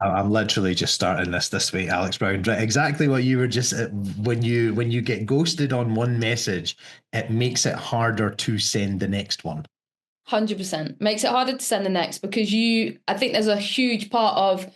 I'm literally just starting this week, Alex Brown. Right, exactly what you were just when you get ghosted on one message, it makes it harder to send the next one. 100% makes it harder to send the next because I think there's a huge part of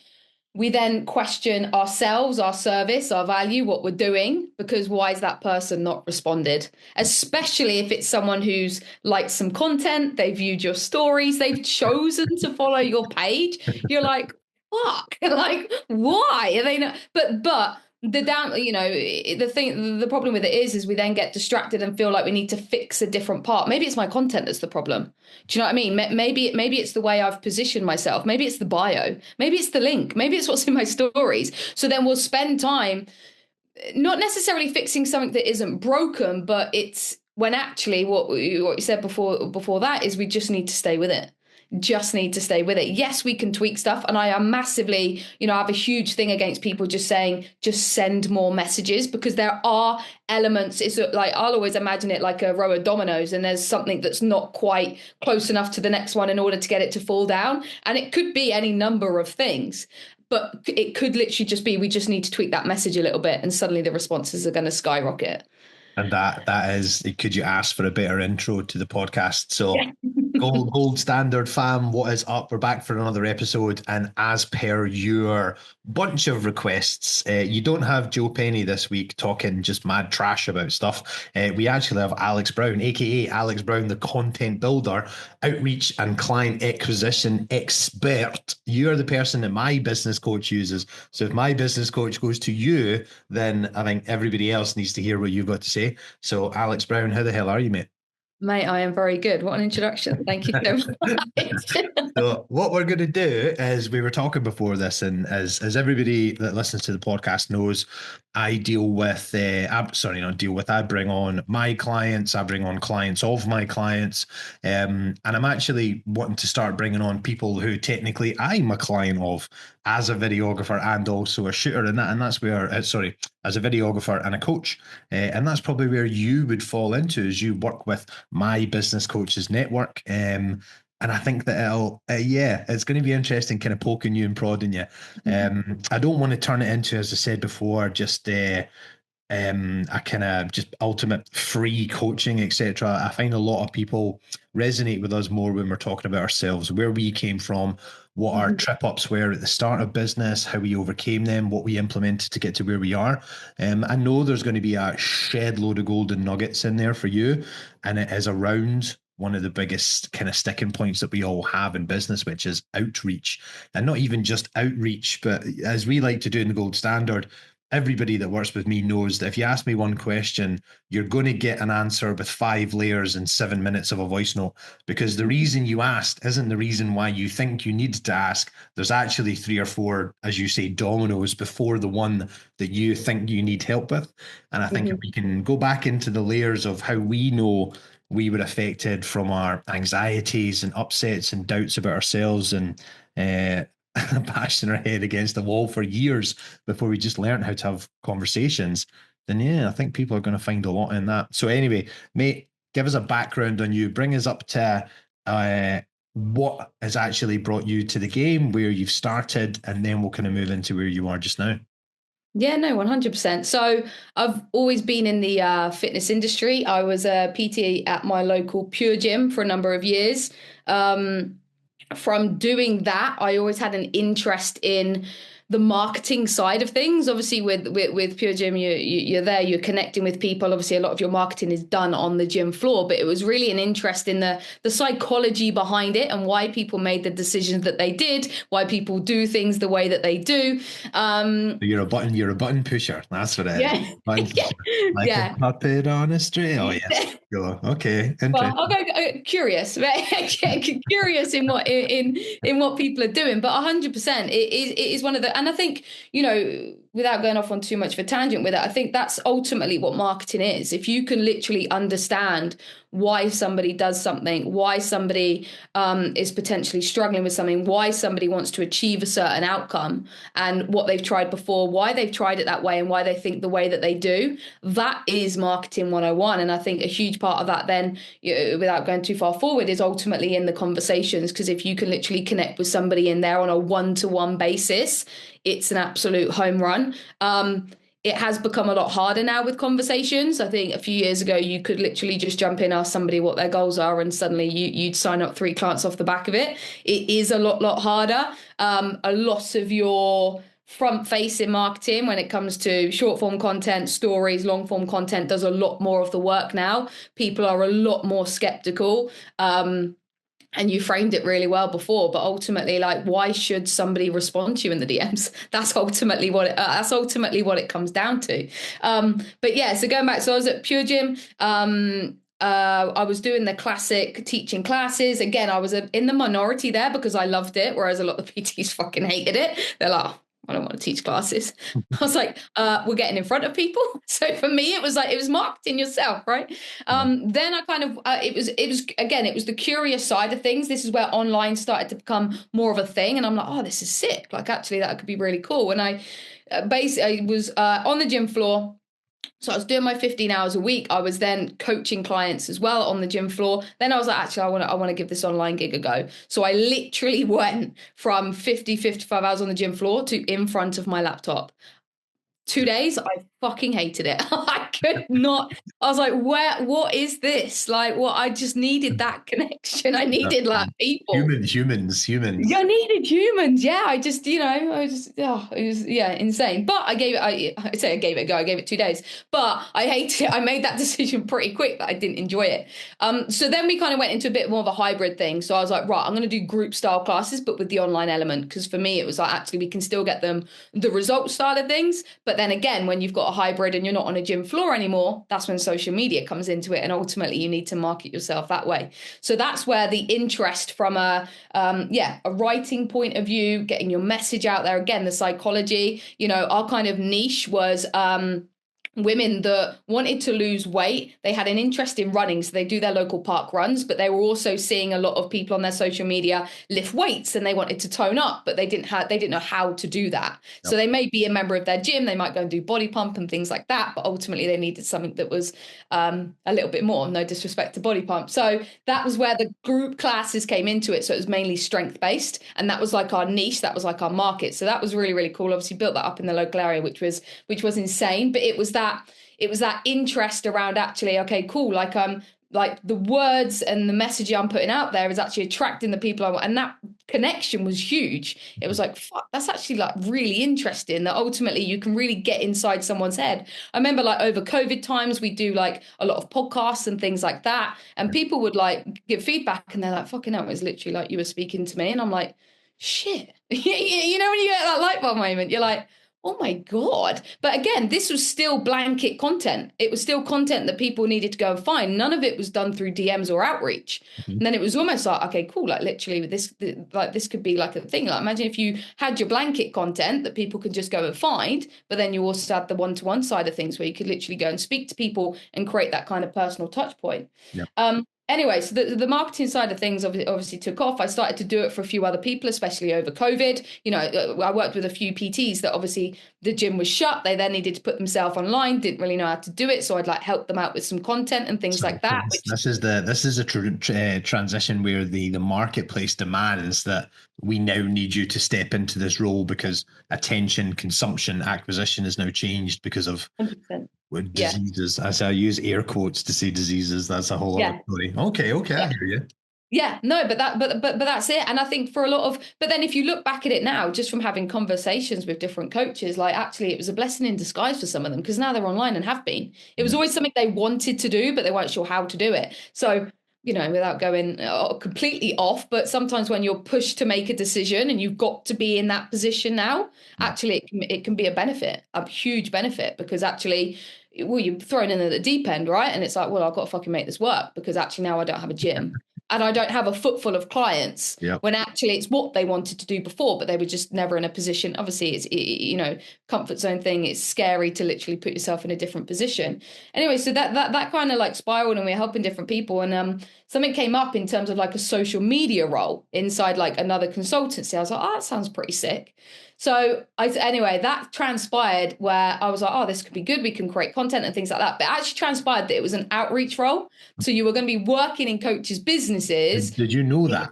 we then question ourselves, our service, our value, what we're doing, because why is that person not responded? Especially if it's someone who's liked some content, they viewed your stories, they've chosen to follow your page. You're like, fuck, like, why are they not? But the down, the thing, the problem with it is we then get distracted and feel like we need to fix a different part. Maybe it's my content that's the problem. Do you know what I mean? Maybe it's the way I've positioned myself. Maybe it's the bio. Maybe it's the link. Maybe it's what's in my stories. So then we'll spend time not necessarily fixing something that isn't broken, but it's when actually what you said before that is we just need to stay with it. Just need to stay with it. Yes, we can tweak stuff. And I am massively, I have a huge thing against people just saying, just send more messages because there are elements. It's like, I'll always imagine it like a row of dominoes and there's something that's not quite close enough to the next one in order to get it to fall down. And it could be any number of things. But it could literally just be we just need to tweak that message a little bit and suddenly the responses are going to skyrocket. And that is, could you ask for a better intro to the podcast? So Yeah. gold standard fam, what is up? We're back for another episode, and as per your bunch of requests, you don't have Joe Penny this week talking just mad trash about stuff. We actually have Alex Brown, aka Alex Brown, the content builder, outreach and client acquisition expert. You're the person that my business coach uses. So if my business coach goes to you, then I think everybody else needs to hear what you've got to say. So Alex Brown, how the hell are you, mate? Mate, I am very good. What an introduction. Thank you so much. So what we're going to do is we were talking before this, and as everybody that listens to the podcast knows, I deal with sorry, not deal with. I bring on my clients. I bring on clients of my clients, and I'm actually wanting to start bringing on people who technically I'm a client of as a videographer and also a shooter, and that's where sorry, as a videographer and a coach, and that's probably where you would fall into as you work with my business coaches network. And I think that it's going to be interesting kind of poking you and prodding you. I don't want to turn it into, as I said before, just a kind of just ultimate free coaching, etc. I find a lot of people resonate with us more when we're talking about ourselves, where we came from, what our trip ups were at the start of business, how we overcame them, what we implemented to get to where we are. I know there's going to be a shed load of golden nuggets in there for you, and it is around one of the biggest kind of sticking points that we all have in business, which is outreach. And not even just outreach, but as we like to do in the gold standard, everybody that works with me knows that if you ask me one question, you're going to get an answer with 5 layers and 7 minutes of a voice note, because the reason you asked isn't the reason why you think you need to ask. There's actually 3 or 4, as you say, dominoes before the one that you think you need help with. And I think if we can go back into the layers of how we know we were affected from our anxieties and upsets and doubts about ourselves, and bashing our head against the wall for years before we just learned how to have conversations, then yeah, I think people are going to find a lot in that. So anyway, mate, give us a background on you. Bring us up to what has actually brought you to the game, where you've started, and then we'll kind of move into where you are just now. Yeah, no, 100%. So I've always been in the fitness industry. I was a PT at my local Pure Gym for a number of years. From doing that, I always had an interest in the marketing side of things. Obviously, with Pure Gym, you're there, you're connecting with people. Obviously, a lot of your marketing is done on the gym floor, but it was really an interest in the psychology behind it and why people made the decisions that they did, why people do things the way that they do. You're a button pusher. That's what it is. Yeah, Button, like a yeah. puppet on a string. Oh yes. Go. Okay. Well, I'll Interesting. go curious, curious in what people are doing. But 100%, it is one of the. And I think without going off on too much of a tangent with it, I think that's ultimately what marketing is. If you can literally understand why somebody does something, why somebody is potentially struggling with something, why somebody wants to achieve a certain outcome, and what they've tried before, why they've tried it that way, and why they think the way that they do, that is marketing 101. And I think a huge part of that then, without going too far forward, is ultimately in the conversations. Because if you can literally connect with somebody in there on a one-to-one basis, it's an absolute home run. It has become a lot harder now with conversations. I think a few years ago, you could literally just jump in, ask somebody what their goals are, and suddenly you'd sign up 3 clients off the back of it. It is a lot harder. A lot of your front-facing marketing when it comes to short-form content, stories, long-form content does a lot more of the work now. People are a lot more skeptical. And you framed it really well before, but ultimately, like, why should somebody respond to you in the DMs? That's ultimately what it comes down to. But yeah, so going back, so I was at Pure Gym. I was doing the classic teaching classes. Again, I was in the minority there because I loved it, whereas a lot of the PTs fucking hated it. They're like, oh, I don't want to teach classes. I was like, we're getting in front of people. So for me, it was marketing yourself, right? Then I kind of, it was the curious side of things. This is where online started to become more of a thing. And I'm like, oh, this is sick. Like, actually, that could be really cool. And I was on the gym floor. So I was doing my 15 hours a week. I was then coaching clients as well on the gym floor. Then I was like, actually, I want to give this online gig a go. So I literally went from 55 hours on the gym floor to in front of my laptop. 2 days, I fucking hated it. I could not. I was like, what is this? Like, what? I just needed that connection. I needed like people. Humans. I needed humans. Yeah. It was insane. But I gave it a go. I gave it 2 days, but I hated it. I made that decision pretty quick that I didn't enjoy it. So then we kind of went into a bit more of a hybrid thing. So I was like, right, I'm going to do group style classes, but with the online element. Because for me, it was like, actually, we can still get them the results side of things. But then again, when you've got a hybrid and you're not on a gym floor anymore, that's when social media comes into it. And ultimately you need to market yourself that way. So that's where the interest from a writing point of view, getting your message out there, again, the psychology, our kind of niche was, women that wanted to lose weight. They had an interest in running, so they do their local park runs, but they were also seeing a lot of people on their social media lift weights and they wanted to tone up, but they didn't know how to do that. Yep. So they may be a member of their gym, they might go and do body pump and things like that, but ultimately they needed something that was a little bit more, no disrespect to body pump. So that was where the group classes came into it. So it was mainly strength based, and that was like our niche, that was like our market. So that was really, really cool. Obviously built that up in the local area, which was insane, but it was that interest around actually, okay, cool, like the words and the message I'm putting out there is actually attracting the people I want, and that connection was huge. It was like, fuck, that's actually like really interesting that ultimately you can really get inside someone's head. I remember like over COVID times, we do like a lot of podcasts and things like that, and people would like give feedback and they're like, fucking hell, it was literally like you were speaking to me. And I'm like, shit. When you get that light bulb moment, you're like, oh my God. But again, this was still blanket content. It was still content that people needed to go and find. None of it was done through DMs or outreach. Mm-hmm. And then it was almost like, okay, cool. Like literally this could be like a thing. Like imagine if you had your blanket content that people could just go and find, but then you also had the one-to-one side of things where you could literally go and speak to people and create that kind of personal touch point. Yeah. Anyway, so the marketing side of things obviously took off. I started to do it for a few other people, especially over COVID. I worked with a few PTs that obviously the gym was shut. They then needed to put themselves online, didn't really know how to do it. So I'd like help them out with some content and things like that. This is a transition where the marketplace demands that we now need you to step into this role because attention, consumption, acquisition has now changed because of 100%. With diseases. Yeah. I use air quotes to say diseases. That's a whole other story. Okay, I hear you. Yeah, no, but that's it. And I think for a lot of, but then if you look back at it now, just from having conversations with different coaches, like actually it was a blessing in disguise for some of them because now they're online and have been. It was always something they wanted to do, but they weren't sure how to do it. So, without going completely off, but sometimes when you're pushed to make a decision and you've got to be in that position now, actually it can be a huge benefit because actually, well, you're thrown in at the deep end, right? And it's like, well, I've got to fucking make this work because actually now I don't have a gym. and I don't have a footful of clients, Yep. when actually it's what they wanted to do before, but they were just never in a position. Obviously, comfort zone thing. It's scary to literally put yourself in a different position. Anyway, so that kind of like spiraled, and we were helping different people, and something came up in terms of like a social media role inside like another consultancy. I was like, oh, that sounds pretty sick. So anyway, that transpired where I was like, oh, this could be good. We can create content and things like that. But it actually transpired that it was an outreach role. So you were going to be working in coaches' businesses. Did you know that?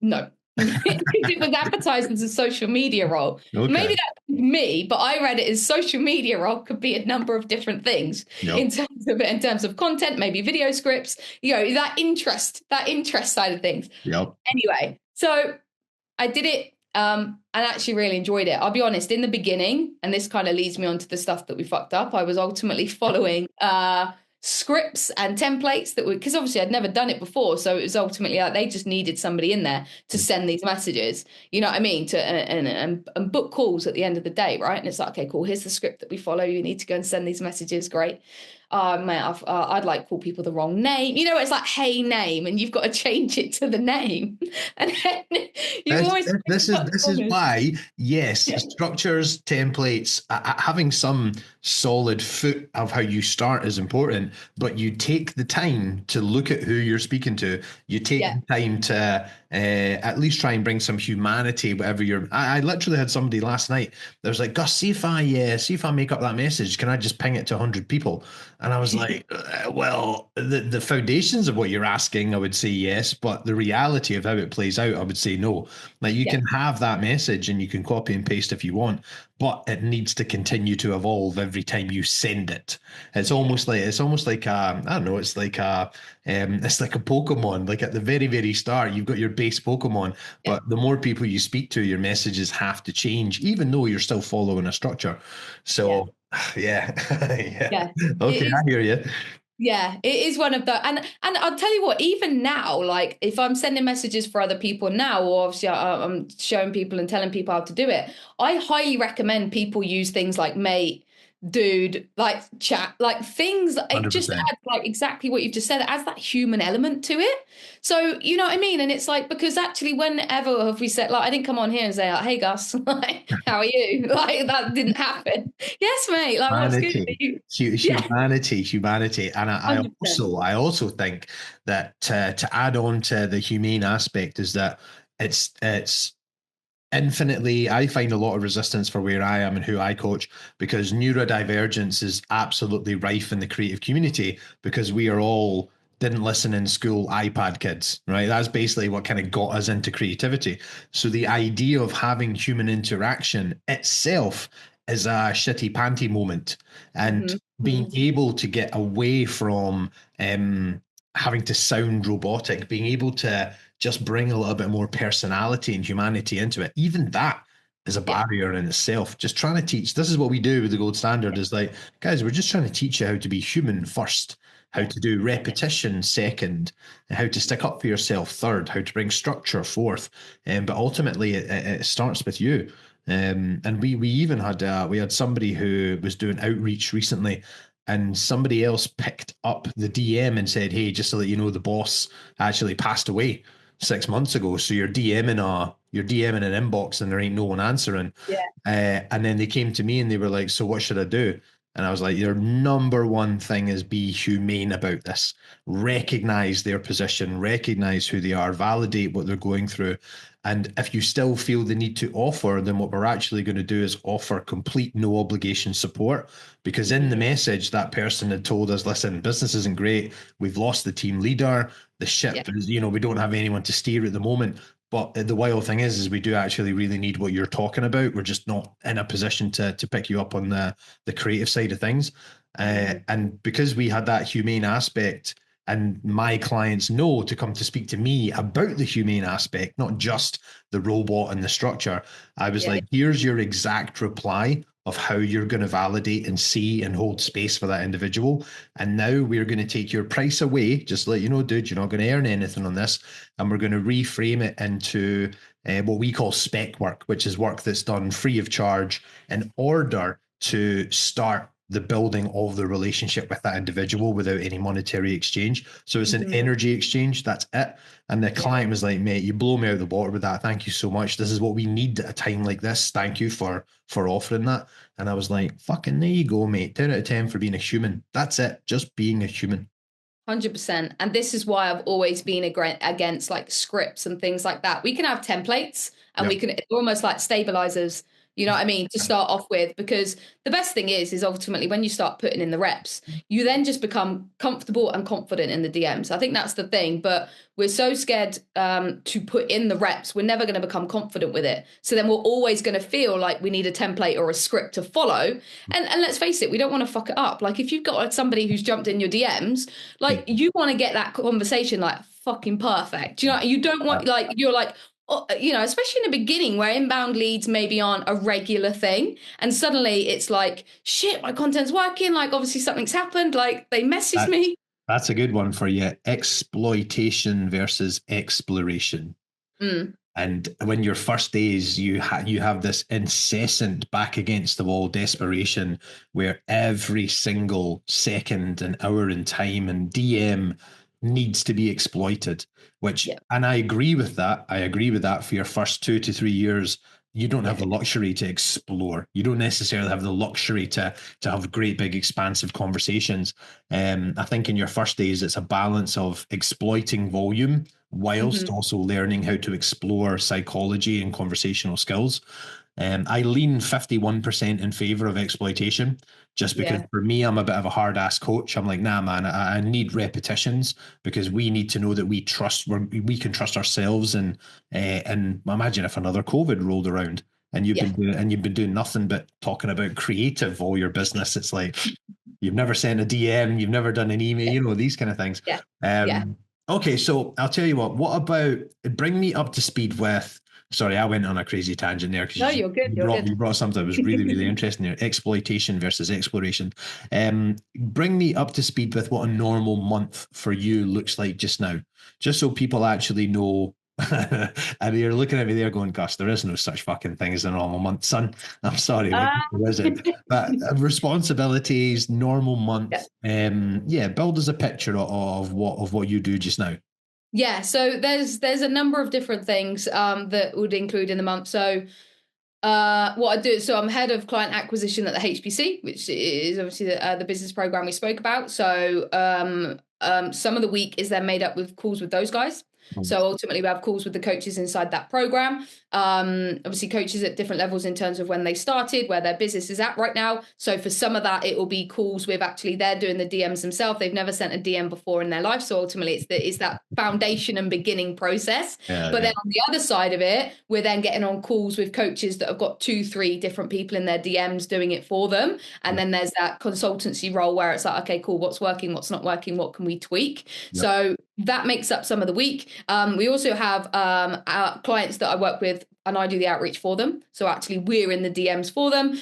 No. It was advertised as a social media role. Okay. Maybe that's me, but I read it as social media role could be a number of different things. Yep. in terms of content, maybe video scripts, that interest side of things. Yep. Anyway, so I did it and actually really enjoyed it. I'll be honest, in the beginning, and this kind of leads me on to the stuff that we fucked up, I was ultimately following scripts and templates that were, because obviously I'd never done it before. So it was ultimately like they just needed somebody in there to send these messages, you know what I mean? And book calls at the end of the day, right? And it's like, okay, cool. Here's the script that we follow. You need to go and send these messages. Great. Man, I'd like call people the wrong name. It's like, hey, name, and you've got to change it to the name. And then this is why, yes, yeah. Structures, templates, having some solid foot of how you start is important, but you take the time to look at who you're speaking to. You take the time to at least try and bring some humanity, whatever you're. I literally had somebody last night that was like, Gus, see if I make up that message, can I just ping it to 100 people? And I was like, well, the foundations of what you're asking, I would say yes, but the reality of how it plays out, I would say no. Like you can have that message and you can copy and paste if you want, but it needs to continue to evolve every time you send it. It's almost like I don't know, it's like a Pokemon. Like at the very, very start, you've got your base Pokemon, but the more people you speak to, your messages have to change, even though you're still following a structure. So yeah. Okay, I hear you. Yeah, it is one of the, and I'll tell you what, even now, like if I'm sending messages for other people now, or obviously I'm showing people and telling people how to do it, I highly recommend people use things like mate, dude, like chat, like things. It 100%. Just adds like exactly what you've just said. It adds that human element to it. So you know what I mean? And it's like, because actually whenever have we said, like, I didn't come on here and say like, hey Gus, like, how are you? Like that didn't happen. Yes, mate. Like what's good for you? Humanity. And I also think that to add on to the humane aspect is that it's infinitely, I find a lot of resistance for where I am and who I coach, because neurodivergence is absolutely rife in the creative community, because we are all didn't listen in school iPad kids, right? That's basically what kind of got us into creativity. So the idea of having human interaction itself is a shitty panty moment, and being able to get away from having to sound robotic, being able to just bring a little bit more personality and humanity into it. Even that is a barrier in itself. Just trying to teach. This is what we do with the gold standard is like, guys, we're just trying to teach you how to be human first, how to do repetition second, and how to stick up for yourself third, how to bring structure fourth. But ultimately it starts with you. And we even had we had somebody who was doing outreach recently, and somebody else picked up the DM and said, hey, just to let you know, the boss actually passed away 6 months ago. So you're DMing an inbox and there ain't no one answering. And then they came to me and they were like, so what should I do? And I was like, your number one thing is be humane about this. Recognize their position, recognize who they are, validate what they're going through. And if you still feel the need to offer, then what we're actually going to do is offer complete no obligation support. Because in the message, that person had told us, listen, business isn't great. We've lost the team leader. The ship is, we don't have anyone to steer at the moment. But the wild thing is we do actually really need what you're talking about. We're just not in a position to pick you up on the creative side of things. And because we had that humane aspect, and my clients know to come to speak to me about the humane aspect, not just the robot and the structure, I was like, here's your exact reply of how you're going to validate and see and hold space for that individual. And now we're going to take your price away, just to let you know, dude, you're not going to earn anything on this. And we're going to reframe it into what we call spec work, which is work that's done free of charge in order to start the building of the relationship with that individual without any monetary exchange. So it's an Mhm. energy exchange. That's it. And the client was like, mate, you blow me out of the water with that. Thank you so much. This is what we need at a time like this. Thank you for offering that. And I was like, fucking there you go, mate. 10 out of 10 for being a human. That's it. Just being a human. 100%. And this is why I've always been against like scripts and things like that. We can have templates and we Yep. can almost like stabilizers, you know what I mean, to start off with, because the best thing is ultimately when you start putting in the reps, you then just become comfortable and confident in the DMs. I think that's the thing, but we're so scared to put in the reps. We're never going to become confident with it. So then we're always going to feel like we need a template or a script to follow. And let's face it, we don't want to fuck it up. Like if you've got like somebody who's jumped in your DMs, like you want to get that conversation like fucking perfect. You know, you don't want like, you're like, you know, especially in the beginning where inbound leads maybe aren't a regular thing. And suddenly it's like, shit, my content's working. Like obviously something's happened. Like they messaged me. That's a good one for you. Exploitation versus exploration. Mm. And when your first days, you have this incessant back against the wall desperation where every single second and hour in time and DM needs to be exploited, which, Yeah. and I agree with that. I agree with that for your first 2 to 3 years. You don't have the luxury to explore. You don't necessarily have the luxury to have great big expansive conversations. I think in your first days, it's a balance of exploiting volume whilst also learning how to explore psychology and conversational skills. I lean 51% in favor of exploitation, just because for me, I'm a bit of a hard ass coach. I'm like, nah, man, I need repetitions because we need to know that we can trust ourselves. And imagine if another COVID rolled around and you've been doing nothing but talking about creative all your business. It's like you've never sent a DM, you've never done an email, you know, these kind of things. Okay, so I'll tell you what about bring me up to speed with, sorry, I went on a crazy tangent there because No, you're good. you brought something that was really, really interesting there. Exploitation versus exploration. Bring me up to speed with what a normal month for you looks like just now, just so people actually know. And you're looking at me there going, gosh, there is no such fucking thing as a normal month, son. I'm sorry, there isn't. But responsibilities, normal month. Build us a picture of what you do just now. Yeah, so there's a number of different things that would include in the month. So what I do, so I'm head of client acquisition at the HBC, which is obviously the business program we spoke about. So some of the week is then made up with calls with those guys. So ultimately we have calls with the coaches inside that program. Obviously coaches at different levels in terms of when they started, where their business is at right now. So for some of that, it will be calls with actually they're doing the DMs themselves. They've never sent a DM before in their life. So ultimately it's that foundation and beginning process. Then on the other side of it, we're then getting on calls with coaches that have got 2-3 different people in their DMs doing it for them. And then there's that consultancy role where it's like, okay, cool, what's working, what's not working, what can we tweak? So that makes up some of the week. We also have our clients that I work with and I do the outreach for them. So actually we're in the DMs for them,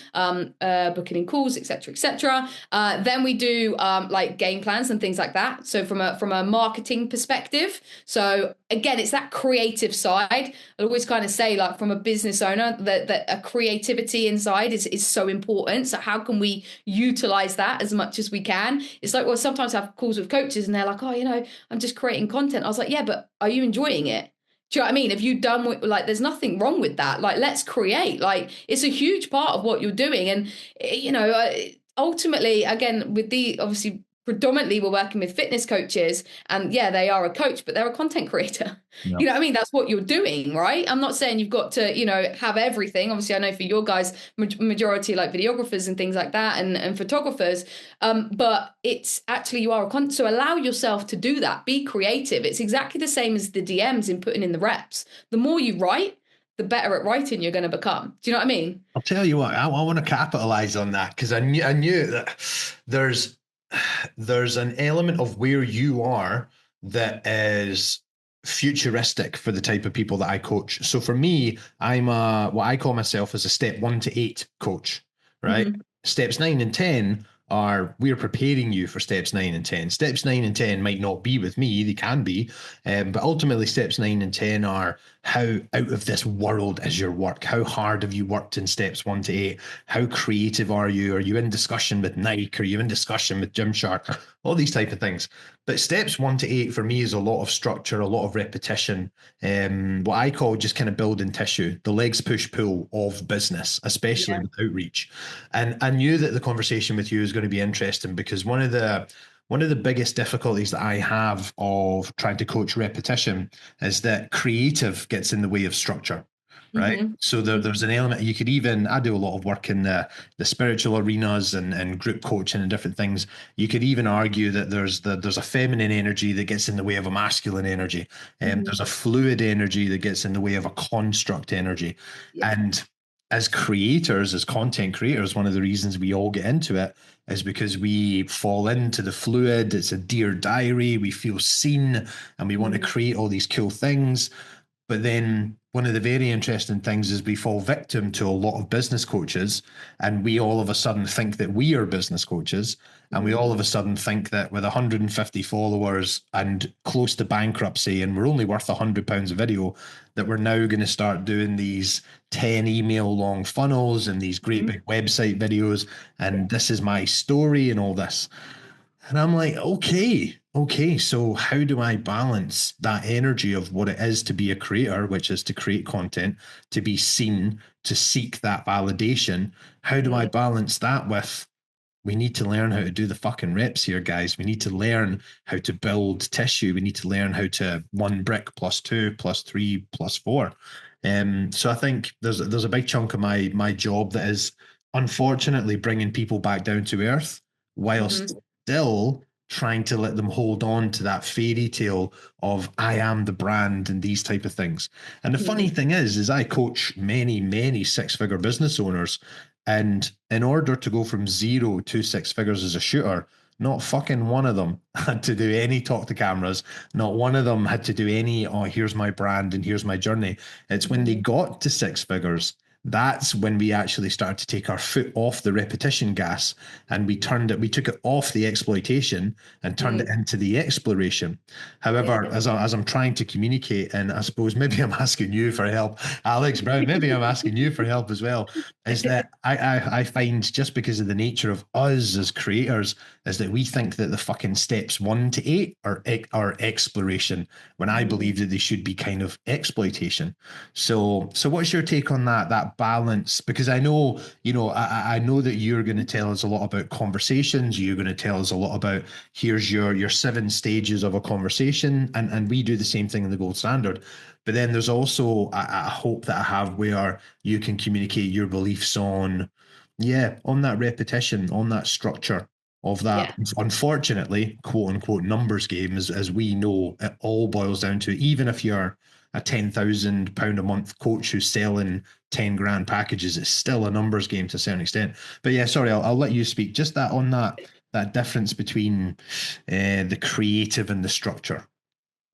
booking in calls, et cetera, et cetera. Then we do like game plans and things like that. So from a marketing perspective. So again, it's that creative side. I always kind of say like from a business owner that a creativity inside is so important. So how can we utilize that as much as we can? It's like, well, sometimes I have calls with coaches and they're like, oh, you know, I'm just creating content. I was like, yeah, but are you enjoying it? Do you know what I mean? If you've done like, there's nothing wrong with that. Like, let's create. Like, it's a huge part of what you're doing. And, you know, ultimately, again, with the obviously predominantly we're working with fitness coaches and yeah, they are a coach, but they're a content creator. You know what I mean? That's what you're doing, right? I'm not saying you've got to, you know, have everything. Obviously, I know for your guys, majority like videographers and things like that and photographers. But it's actually you are a content. So allow yourself to do that. Be creative. It's exactly the same as the DMs in putting in the reps. The more you write, the better at writing you're going to become. Do you know what I mean? I'll tell you what, I want to capitalize on that because I knew that there's an element of where you are that is futuristic for the type of people that I coach. So for me, I'm what I call myself as a step 1 to 8 coach, right? Steps 9 and 10 are we're preparing you for steps 9 and 10. Steps 9 and 10 might not be with me, they can be, but ultimately steps 9 and 10 are how out of this world is your work? How hard have you worked in steps 1 to 8? How creative are you? Are you in discussion with Nike? Are you in discussion with Gymshark? All these type of things. But steps 1 to 8 for me is a lot of structure, a lot of repetition. What I call just kind of building tissue, the legs push pull of business, especially Yeah. with outreach. And I knew that the conversation with you is going to be interesting because one of the biggest difficulties that I have of trying to coach repetition is that creative gets in the way of structure, right? Hmm. So there's an element you could even, I do a lot of work in the spiritual arenas and group coaching and different things. You could even argue that there's a feminine energy that gets in the way of a masculine energy, and Hmm. there's a fluid energy that gets in the way of a construct energy. Yeah. And as creators, as content creators, one of the reasons we all get into it is because we fall into the fluid. It's a dear diary. We feel seen and we want to Mhm. create all these cool things. But then one of the very interesting things is we fall victim to a lot of business coaches, and we all of a sudden think that we are business coaches. And we Mhm. all of a sudden think that with 150 followers and close to bankruptcy, and we're only worth £100 a video, that we're now going to start doing these 10 email long funnels and these great Mhm. big website videos. Yeah. And this is my story and all this. And I'm like, okay, so how do I balance that energy of what it is to be a creator, which is to create content, to be seen, to seek that validation? How do I Mm. balance that with we need to learn how to do the fucking reps here, guys. We need to learn how to build tissue. We need to learn how to one brick plus two plus three plus four. So I think there's a big chunk of my job that is unfortunately bringing people back down to earth, whilst Mhm. still trying to let them hold on to that fairy tale of I am the brand and these type of things. And the funny Mhm. thing is I coach many six-figure business owners, and in order to go from 0 to 6 figures as a shooter, not fucking one of them had to do any talk to cameras. Not one of them had to do any, oh, here's my brand and here's my journey. It's when they Mhm. got to 6 figures, that's when we actually started to take our foot off the repetition gas, and we took it off the exploitation and turned it Mm. into the exploration. Yeah. However, as I'm trying to communicate, and I suppose maybe I'm asking you for help, Alex Brown, maybe I'm asking you for help as well, is that I find just because of the nature of us as creators is that we think that the fucking steps 1 to 8 are exploration, when I Mhm. believe that they should be kind of exploitation. So what's your take on that balance? Because I know, I know that you're going to tell us a lot about conversations. You're going to tell us a lot about here's your 7 stages of a conversation, and we do the same thing in the gold standard. But then there's also a hope that I have where you can communicate your beliefs on, yeah, on that repetition, on that structure of that, Yeah. unfortunately, quote unquote, numbers game, as we know, it all boils down to, even if you're a £10,000 a month coach who's selling 10 grand packages, it's still a numbers game to a certain extent. But yeah, sorry, I'll let you speak. Just that on that difference between the creative and the structure.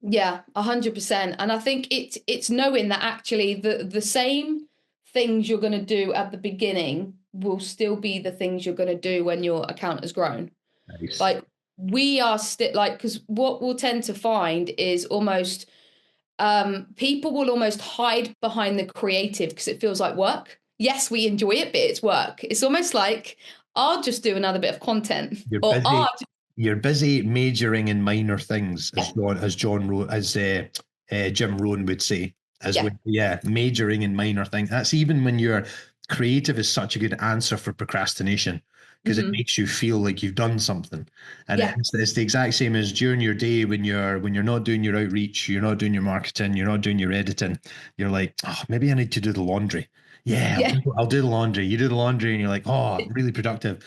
Yeah, 100%. And I think it's knowing that actually the same things you're going to do at the beginning will still be the things you're going to do when your account has grown. Nice. Like we are still like, because what we'll tend to find is almost people will almost hide behind the creative because it feels like work. Yes, we enjoy it, but it's work. It's almost like I'll just do another bit of content, You're or busy. You're busy majoring in minor things, yeah, as Jim Rohn would say. yeah. Yeah, majoring in minor things. That's even when you're creative is such a good answer for procrastination, because it Hmm. makes you feel like you've done something. And Yeah, it's the exact same as during your day when you're not doing your outreach, you're not doing your marketing, you're not doing your editing. You're like, oh, maybe I need to do the laundry. Yeah, yeah, I'll do the laundry. You do the laundry, and you're like, oh, really productive.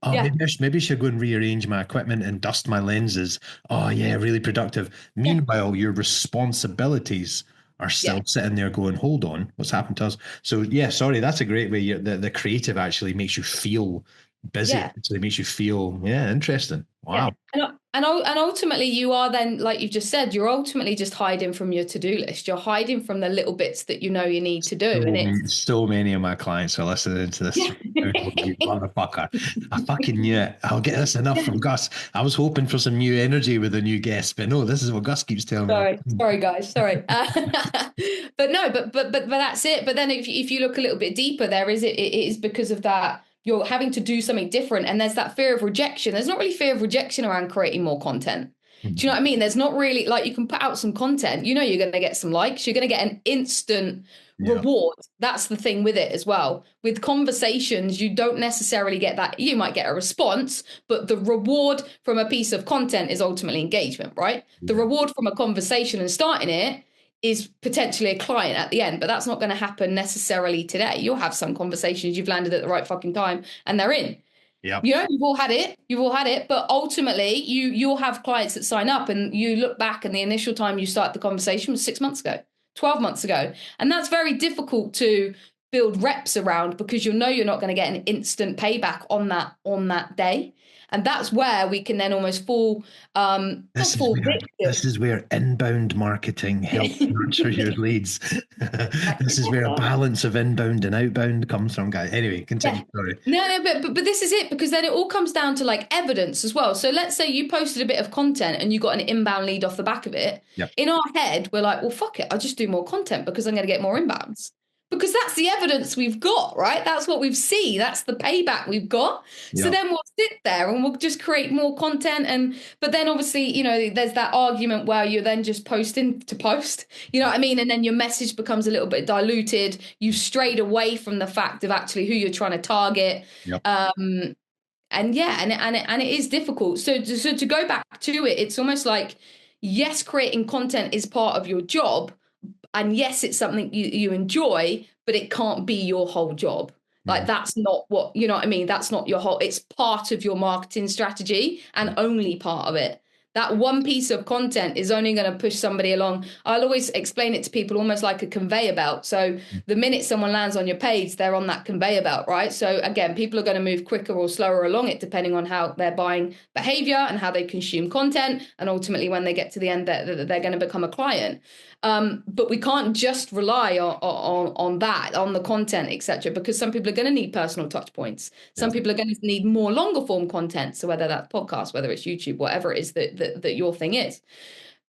Oh, yeah, maybe I should go and rearrange my equipment and dust my lenses. Oh, yeah, really productive. yeah, Meanwhile, your responsibilities are yeah, still sitting there going, hold on, what's happened to us? So, yeah, sorry, that's a great way. The creative actually makes you feel busy. yeah. Actually makes you feel, yeah, interesting. Yeah. Wow. And And ultimately, you are then, like you've just said, you're ultimately just hiding from your to-do list. You're hiding from the little bits that you know you need to do. And it's So many of my clients are listening to this. yeah. You motherfucker. I fucking knew it. I'll get this enough from Gus. I was hoping for some new energy with a new guest, but no, this is what Gus keeps telling me. Sorry, guys, sorry. But no, but that's it. But then if you look a little bit deeper, there is it is because of that you're having to do something different, and there's that fear of rejection. There's not really fear of rejection around creating more content. Do you know what I mean? There's not really, like, you can put out some content, you know, you're going to get some likes, you're going to get an instant reward. That's the thing with it as well. With conversations, you don't necessarily get that. You might get a response, but the reward from a piece of content is ultimately engagement, right? The reward from a conversation and starting it is potentially a client at the end, but that's not going to happen necessarily today. You'll have some conversations you've landed at the right fucking time and they're in. Yeah. You know, you've all had it, but ultimately you'll have clients that sign up and you look back and the initial time you start the conversation was 6 months ago, 12 months ago. And that's very difficult to build reps around because you know you're not going to get an instant payback on that day. And that's where we can then almost fall This is where inbound marketing helps nurture your leads. This is where a balance of inbound and outbound comes from, guys. Anyway, continue. Yeah. Sorry. No, but this is it, because then it all comes down to like evidence as well. So let's say you posted a bit of content and you got an inbound lead off the back of it. Yep. In our head, we're like, well, fuck it. I'll just do more content because I'm going to get more inbounds. Because that's the evidence we've got, right? That's what we've seen. That's the payback we've got. Yep. So then we'll sit there and we'll just create more content. But then obviously, you know, there's that argument where you're then just posting to post, you know what I mean? And then your message becomes a little bit diluted. You've strayed away from the fact of actually who you're trying to target. Yep. And it is difficult. So to go back to it, it's almost like, yes, creating content is part of your job. And yes, it's something you enjoy, but it can't be your whole job. Like, that's not what, you know what I mean? That's not your whole, it's part of your marketing strategy and only part of it. That one piece of content is only going to push somebody along. I'll always explain it to people almost like a conveyor belt. So the minute someone lands on your page, they're on that conveyor belt, right? So again, people are going to move quicker or slower along it, depending on how their buying behavior and how they consume content. And ultimately, when they get to the end, they're going to become a client. But we can't just rely on that, on the content, etc., because some people are going to need personal touch points. Some people are going to need more longer form content. So whether that's podcast, whether it's YouTube, whatever it is that your thing is.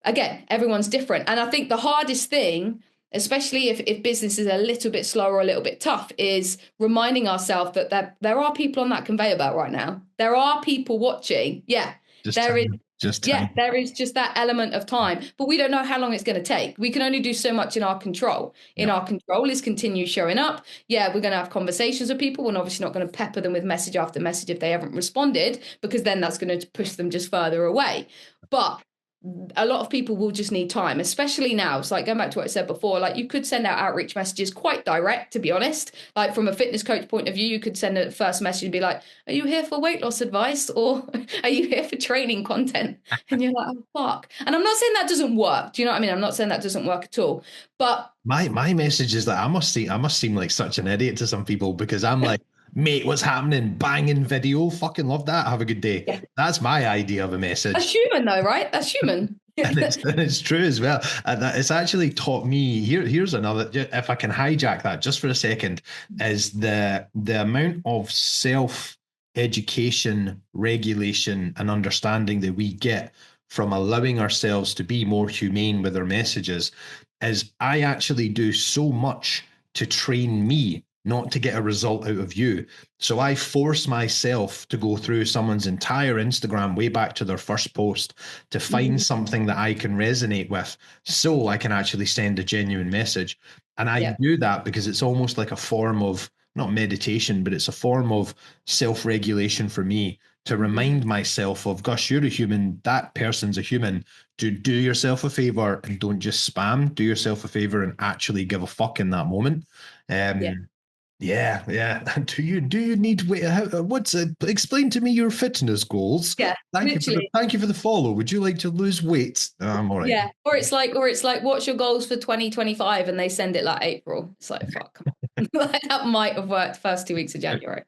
Again, everyone's different. And I think the hardest thing, especially if business is a little bit slower, a little bit tough, is reminding ourselves that there are people on that conveyor belt right now. There are people watching. Yeah, there is. There is just that element of time, but we don't know how long it's going to take. We can only do so much in our control. Our control is continue showing up. Yeah, we're going to have conversations with people. We're obviously not going to pepper them with message after message if they haven't responded, because then that's going to push them just further away. But a lot of people will just need time, especially now. It's like going back to what I said before, like you could send out outreach messages quite direct, to be honest. Like from a fitness coach point of view, you could send a first message and be like, are you here for weight loss advice or are you here for training content? And you're like, oh, fuck. And I'm not saying that doesn't work. Do you know what I mean? I'm not saying that doesn't work at all. But my message is that I must seem like such an idiot to some people, because I'm like, mate, what's happening? Banging video. Fucking love that. Have a good day. Yeah. That's my idea of a message. That's human though, right? That's human. and it's true as well. And it's actually taught me, here's another, if I can hijack that just for a second, is the amount of self-education, regulation, and understanding that we get from allowing ourselves to be more humane with our messages. Is I actually do so much to train me not to get a result out of you. So I force myself to go through someone's entire Instagram way back to their first post to find something that I can resonate with, so I can actually send a genuine message. And I do that because it's almost like a form of, not meditation, but it's a form of self-regulation for me, to remind myself of, gosh, you're a human, that person's a human. Do yourself a favor and don't just spam. Do yourself a favor and actually give a fuck in that moment. Yeah. Do you need explain to me your fitness goals? Yeah. Thank you for the follow. Would you like to lose weight? I'm all right. Yeah. Or it's like, what's your goals for 2025? And they send it like April. It's like, fuck. Like, that might have worked first 2 weeks of January.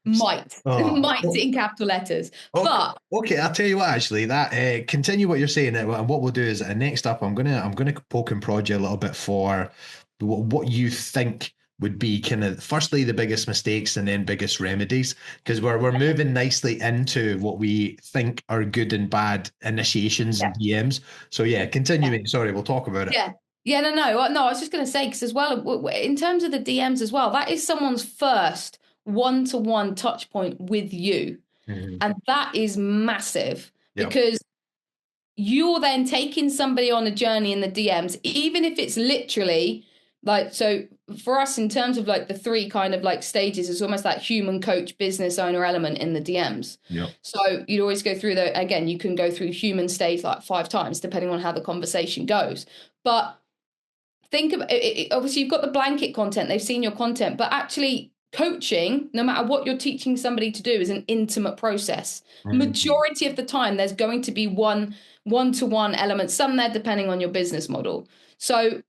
Might. Oh, Might in capital letters. okay. But Okay, I'll tell you what. Actually, that continue what you're saying. And what we'll do is next up, I'm gonna poke and prod you a little bit for what you think would be kind of firstly the biggest mistakes and then biggest remedies, because we're moving nicely into what we think are good and bad initiations yeah, and DMs. So yeah, continue. yeah, Mate. Sorry, we'll talk about it. yeah. Yeah, no. I was just going to say, because as well, in terms of the DMs as well, that is someone's first one-to-one touch point with you. Mhm. And that is massive Yeah. because you're then taking somebody on a journey in the DMs, even if it's literally like, so for us, in terms of like the three kind of like stages, it's almost that human coach, business owner element in the DMs. Yeah. So you'd always go through again, you can go through human stage like 5 times, depending on how the conversation goes. But think of it, obviously you've got the blanket content, they've seen your content, but actually coaching, no matter what you're teaching somebody to do, is an intimate process. Mhm. Majority of the time there's going to be one-to-one element, some there depending on your business model. So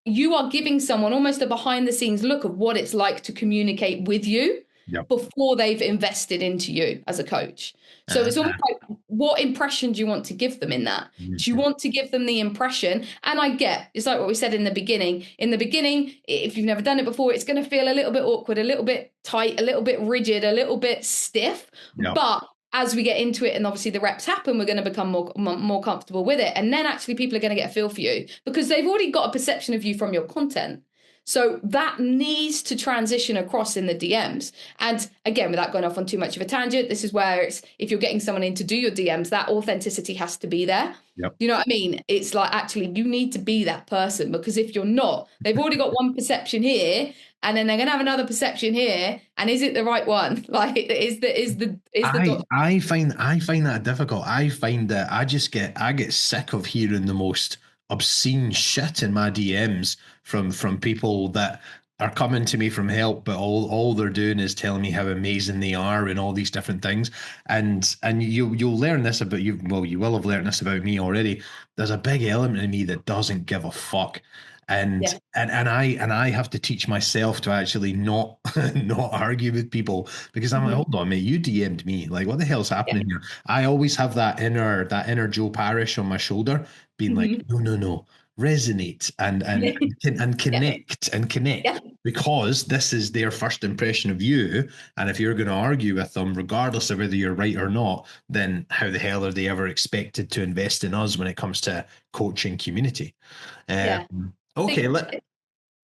you are giving someone almost a behind the scenes look of what it's like to communicate with you Yeah. before they've invested into you as a coach. So it's almost like, what impression do you want to give them in that? Do you Mhm. want to give them the impression? And I get, it's like what we said in the beginning. In the beginning, if you've never done it before, it's going to feel a little bit awkward, a little bit tight, a little bit rigid, a little bit stiff. Yeah. But as we get into it and obviously the reps happen, we're going to become more comfortable with it. And then actually people are going to get a feel for you because they've already got a perception of you from your content. So that needs to transition across in the DMs. And again, without going off on too much of a tangent, this is where it's, if you're getting someone in to do your DMs, that authenticity has to be there. Yep. You know what I mean? It's like, actually, you need to be that person, because if you're not, they've already got one perception here, and then they're going to have another perception here. And is it the right one? Like, I find that difficult. I find that I get sick of hearing the most obscene shit in my DMs from people that are coming to me from help, but all they're doing is telling me how amazing they are and all these different things. And you'll learn this about you. Well, you will have learned this about me already. There's a big element in me that doesn't give a fuck. And Yeah. and I have to teach myself to actually not not argue with people, because I'm like, Mhm. hold on, mate, you DM'd me. Like, what the hell's Yeah. happening here? I always have that inner Joe Parish on my shoulder, being like, Mhm. no, no, no, resonate and Yeah. connect, Yeah. because this is their first impression of you. And if you're going to argue with them, regardless of whether you're right or not, then how the hell are they ever expected to invest in us when it comes to coaching community? Yeah. I Okay, think no,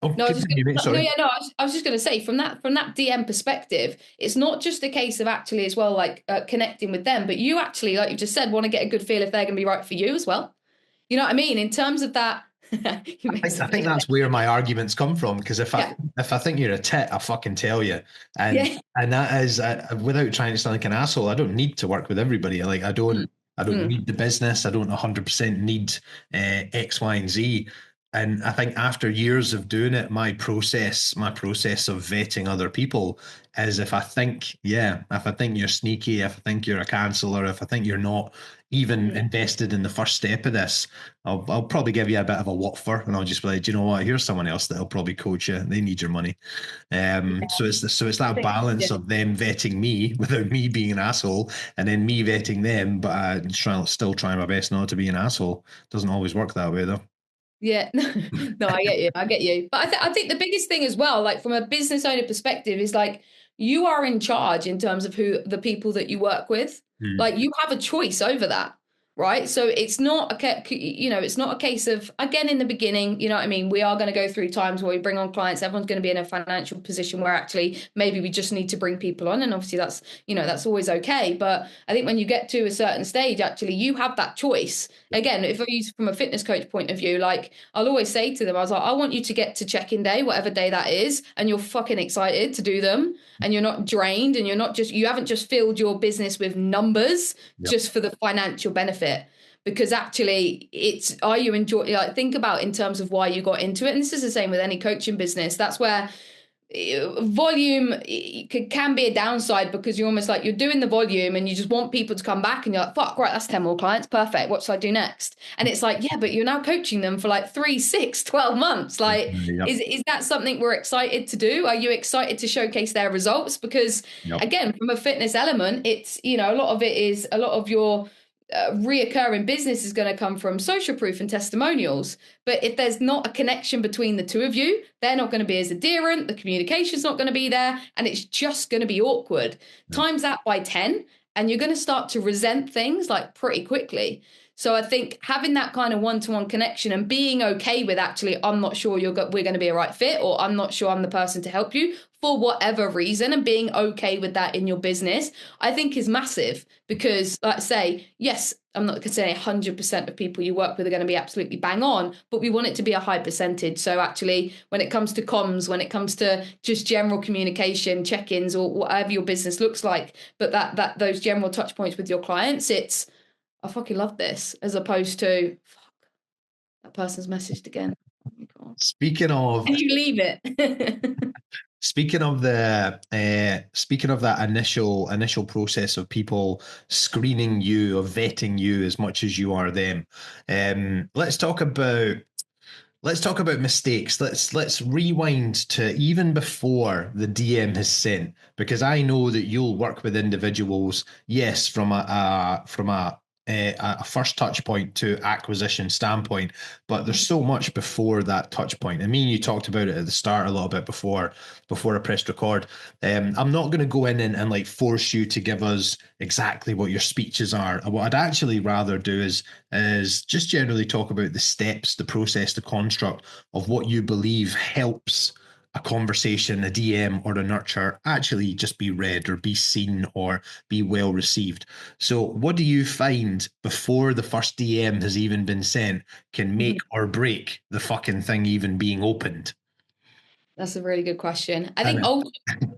I was just continue, mate. no, Sorry. yeah, no, I was just going to say, from that DM perspective, it's not just a case of actually as well, like connecting with them, but you actually, like you just said, want to get a good feel if they're going to be right for you as well. You know what I mean? In terms of that, you I makes think, a I think face that's where my arguments come from. Because if I yeah, if I think you're a tit, I fucking tell you, and yeah, and that is without trying to sound like an asshole. I don't need to work with everybody. Like mm, I don't mm, need the business. I don't 100% need X, Y, and Z. And I think after years of doing it, my process of vetting other people is, if I think you're sneaky, if I think you're a canceller, if I think you're not even mm, invested in the first step of this, I'll probably give you a bit of a what for, and I'll just be like, do you know what? Here's someone else that'll probably coach you. They need your money. yeah. So it's I that think, balance yeah, of them vetting me without me being an asshole, and then me vetting them, but still trying my best not to be an asshole. Doesn't always work that way though. yeah. No, I get you. But I think the biggest thing as well, like from a business owner perspective, is like you are in charge in terms of who the people that you work with. Hmm. Like you have a choice over that, right? So it's not it's not a case of, again, in the beginning, you know what I mean, we are going to go through times where we bring on clients, everyone's going to be in a financial position where actually maybe we just need to bring people on, and obviously that's always okay. But I think when you get to a certain stage, actually you have that choice. Again, if I use from a fitness coach point of view, like I'll always say to them, I was like, I want you to get to check-in day, whatever day that is, and you're fucking excited to do them, and you're not drained, and you haven't just filled your business with numbers Yep. just for the financial benefit. Because actually, are you enjoying, like, think about in terms of why you got into it. And this is the same with any coaching business. That's where volume can be a downside, because you're almost like you're doing the volume and you just want people to come back, and you're like, fuck, right, that's 10 more clients, perfect, what should I do next? And it's like, yeah, but you're now coaching them for like 3, 6, 12 months. Like, Yep. is that something we're excited to do? Are you excited to showcase their results? Because Yep. again, from a fitness element, it's, you know, a lot of your reoccurring business is going to come from social proof and testimonials. But if there's not a connection between the two of you, they're not going to be as adherent, the communication's not going to be there, and it's just going to be awkward. Times that by 10, and you're going to start to resent things like pretty quickly. So I think having that kind of one-to-one connection and being okay with, actually, I'm not sure we're going to be a right fit, or I'm not sure I'm the person to help you for whatever reason, and being okay with that in your business, I think is massive. Because, like I say, yes, I'm not going to say 100% of people you work with are going to be absolutely bang on, but we want it to be a high percentage. So actually, when it comes to comms, when it comes to just general communication, check-ins, or whatever your business looks like, but that those general touch points with your clients, it's, I fucking love this, as opposed to, fuck, that person's messaged again. Oh my God. Speaking of, Can you leave it? speaking of that initial process of people screening you, of vetting you as much as you are them, let's talk about mistakes. Let's rewind to even before the DM has sent, because I know that you'll work with individuals, yes, from a first touch point to acquisition standpoint, but there's so much before that touch point. I mean, you talked about it at the start a little bit before I pressed record. I'm not going to go in and like force you to give us exactly what your speeches are. What I'd actually rather do is just generally talk about the steps, the process, the construct of what you believe helps a conversation, a DM, or a nurture actually just be read or be seen or be well received. So, what do you find before the first DM has even been sent can make or break the fucking thing even being opened? That's a really good question. I think, And oh,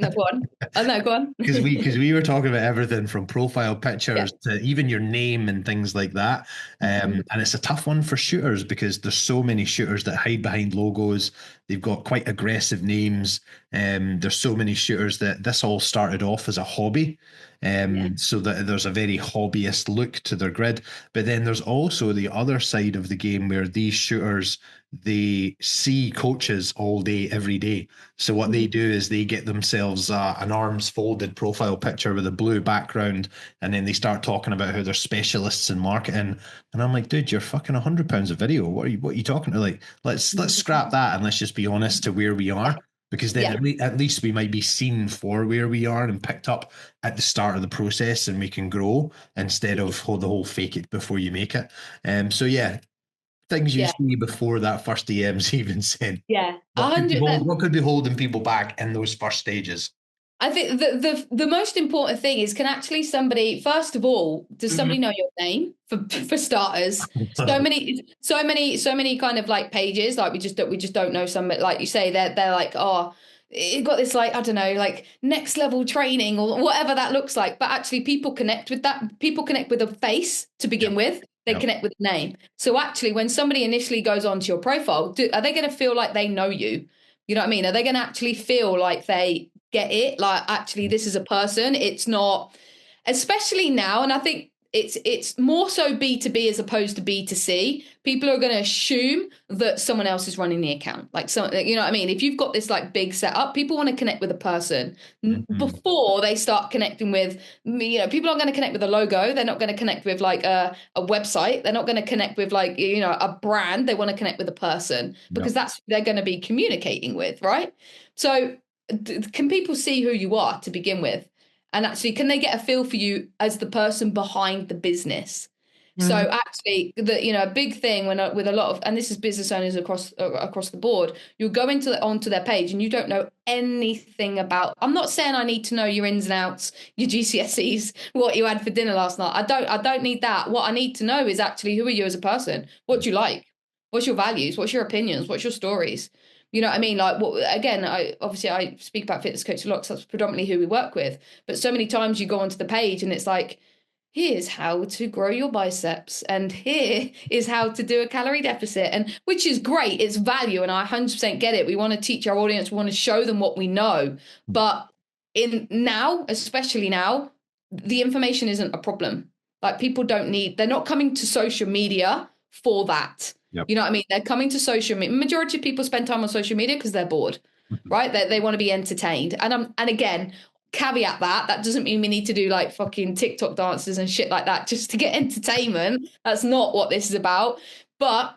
no, go on. Oh, no, go on. because we were talking about everything from profile Yeah. pictures to even your name and things like that. And it's a tough one for shooters because there's so many shooters that hide behind logos. They've got quite aggressive names. There's so many shooters that this all started off as a hobby. So that there's a very hobbyist look to their grid. But then there's also the other side of the game where these shooters, they see coaches all day, every day. So what they do is they get themselves an arms folded profile picture with a blue background, and then they start talking about how they're specialists in marketing. And I'm like, dude, you're fucking £100 a video. What are you talking to? Like, let's scrap that and let's just be honest to where we are. Because then at least we might be seen for where we are and picked up at the start of the process, and we can grow instead of the whole fake it before you make it. So yeah, things you see before that first DM's even sent. Yeah, What could be holding people back in those first stages? I think the most important thing is, can actually somebody, first of all, does somebody know your name, for starters? So many kind of like pages, like we just don't know somebody, like you say, they're like, oh, it got this, like, I don't know, like next level training or whatever that looks like. But actually people connect with that. People connect with a face to begin with. They connect with the name. So actually when somebody initially goes onto your profile, are they going to feel like they know you? You know what I mean? Are they going to actually feel like they get it? Like, actually, this is a person. It's not, especially now. And I think it's more so B2B as opposed to B2C. People are going to assume that someone else is running the account. Like, so, you know what I mean? If you've got this like big setup, people want to connect with a person before they start connecting with, you know, people aren't going to connect with a logo. They're not going to connect with like a website. They're not going to connect with like, you know, a brand. They want to connect with a person because that's who they're going to be communicating with, right? So can people see who you are to begin with? And actually, can they get a feel for you as the person behind the business? So actually, a big thing with a lot of, and this is business owners across the board, you'll go onto their page and you don't know anything about. I'm not saying I need to know your ins and outs, your GCSEs, what you had for dinner last night. I don't need that. What I need to know is actually, who are you as a person? What do you like? What's your values? What's your opinions? What's your stories? You know what I mean? Like, again, I speak about Fitness Coach a lot because that's predominantly who we work with. But so many times you go onto the page and it's like, here's how to grow your biceps, and here is how to do a calorie deficit, and which is great. It's value, and I 100% get it. We want to teach our audience, we want to show them what we know. But in now, especially now, the information isn't a problem. Like, people don't need, they're not coming to social media for that. Yep. You know what I mean? They're coming to social media. Majority of people spend time on social media because they're bored, right? They want to be entertained. And again, caveat that doesn't mean we need to do like fucking TikTok dances and shit like that just to get entertainment. That's not what this is about. But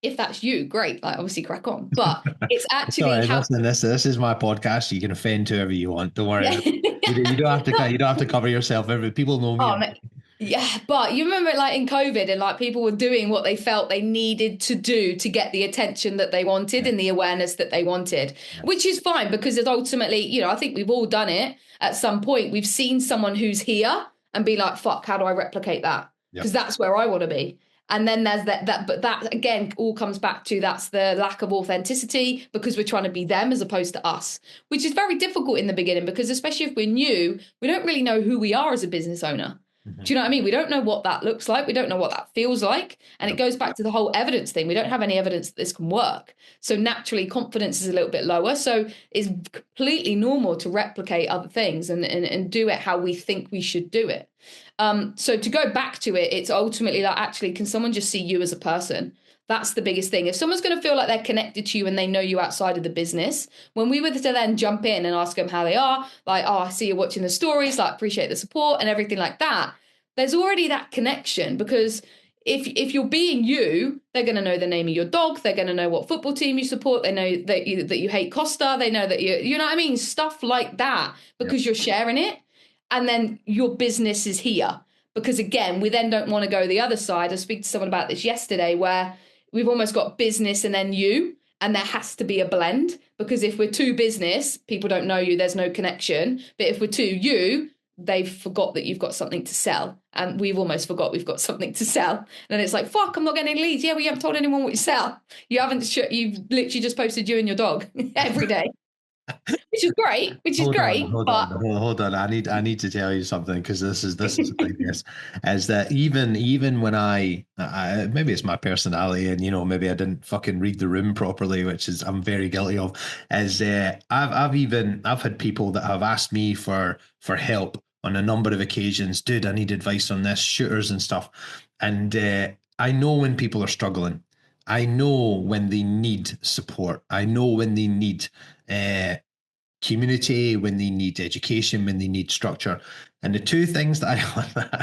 if that's you, great. Like, obviously crack on. But it's actually Sorry, listen, this is my podcast. You can offend whoever you want. Don't worry. Yeah. You don't have to. You don't have to cover yourself. People know me. Oh, yeah, but you remember, like, in COVID, and like people were doing what they felt they needed to do to get the attention that they wanted and the awareness that they wanted, which is fine, because it's ultimately, you know, I think we've all done it at some point. We've seen someone who's here and be like, fuck, how do I replicate that? Because that's where I want to be. And then there's that, but that again all comes back to, that's the lack of authenticity, because we're trying to be them as opposed to us, which is very difficult in the beginning, because especially if we're new, we don't really know who we are as a business owner. Do you know what I mean? We don't know what that looks like. We don't know what that feels like. And it goes back to the whole evidence thing. We don't have any evidence that this can work. So naturally, confidence is a little bit lower. So it's completely normal to replicate other things and do it how we think we should do it. So to go back to it, it's ultimately like, actually, can someone just see you as a person? That's the biggest thing. If someone's going to feel like they're connected to you and they know you outside of the business, when we were to then jump in and ask them how they are, like, oh, I see you're watching the stories, like, appreciate the support and everything like that, there's already that connection. Because if you're being you, they're going to know the name of your dog. They're going to know what football team you support. They know that you hate Costa. They know that you know what I mean? Stuff like that, because you're sharing it. And then your business is here. Because again, we then don't want to go the other side. I was speaking to someone about this yesterday, where we've almost got business and then you, and there has to be a blend. Because if we're too business, people don't know you, there's no connection. But if we're too you, they've forgot that you've got something to sell. And we've almost forgot we've got something to sell. And it's like, fuck, I'm not getting any leads. Yeah, well, you haven't told anyone what you sell. You've literally just posted you and your dog every day. Which is great. Hold on. I need to tell you something, because this is the thing is that even when I maybe it's my personality, and you know, maybe I didn't fucking read the room properly, which is I'm very guilty of. Is I've had people that have asked me for help on a number of occasions. Dude, I need advice on this, shooters and stuff, and I know when people are struggling. I know when they need support. I know when they need community, when they need education, when they need structure. And the two things that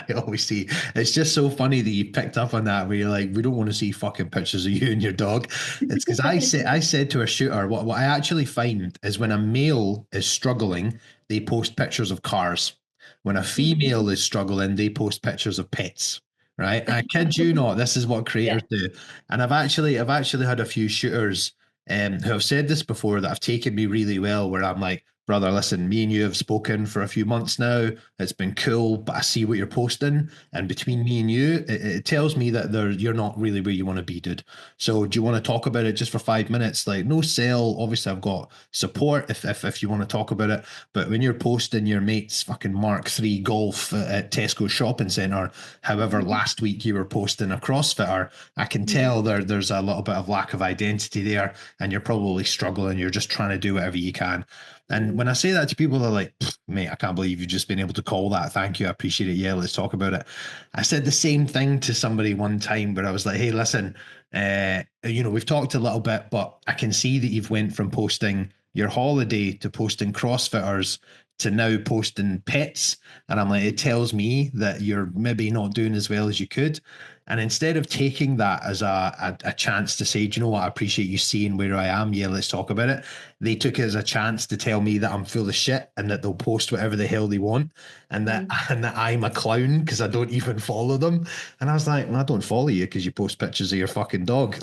I always see, it's just so funny that you picked up on that, where you're like, we don't want to see fucking pictures of you and your dog. It's because I said to a shooter, what I actually find is when a male is struggling, they post pictures of cars. When a female is struggling, they post pictures of pets. Right? I kid you not, this is what creators do. And I've actually had a few shooters who have said this before that have taken me really well, where I'm like, brother, listen, me and you have spoken for a few months now. It's been cool, but I see what you're posting. And between me and you, it tells me that you're not really where you want to be, dude. So do you want to talk about it just for 5 minutes? Like, no sell. Obviously, I've got support if you want to talk about it. But when you're posting your mate's fucking Mark III Golf at Tesco shopping centre, however, last week you were posting a CrossFitter, I can tell there's a little bit of lack of identity there, and you're probably struggling. You're just trying to do whatever you can. And when I say that to people, they're like, mate, I can't believe you've just been able to call that. Thank you. I appreciate it. Yeah, let's talk about it. I said the same thing to somebody one time, where I was like, hey, listen, we've talked a little bit, but I can see that you've went from posting your holiday to posting CrossFitters to now posting pets. And I'm like, it tells me that you're maybe not doing as well as you could. And instead of taking that as a chance to say, do you know what, I appreciate you seeing where I am, yeah, let's talk about it, they took it as a chance to tell me that I'm full of shit and that they'll post whatever the hell they want, and that I'm a clown because I don't even follow them. And I was like, well, I don't follow you because you post pictures of your fucking dog.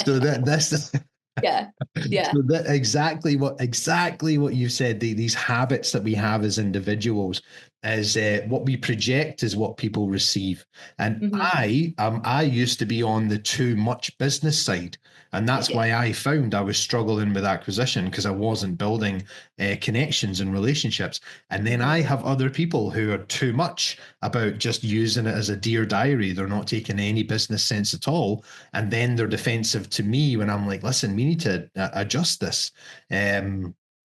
So that's yeah. So exactly what you said, these habits that we have as individuals, is what we project is what people receive. And Hmm. I used to be on the too much business side. And that's Yeah. why I found I was struggling with acquisition because I wasn't building connections and relationships. And then Hmm. I have other people who are too much about just using it as a dear diary. They're not taking any business sense at all. And then they're defensive to me when I'm like, listen, we need to adjust this.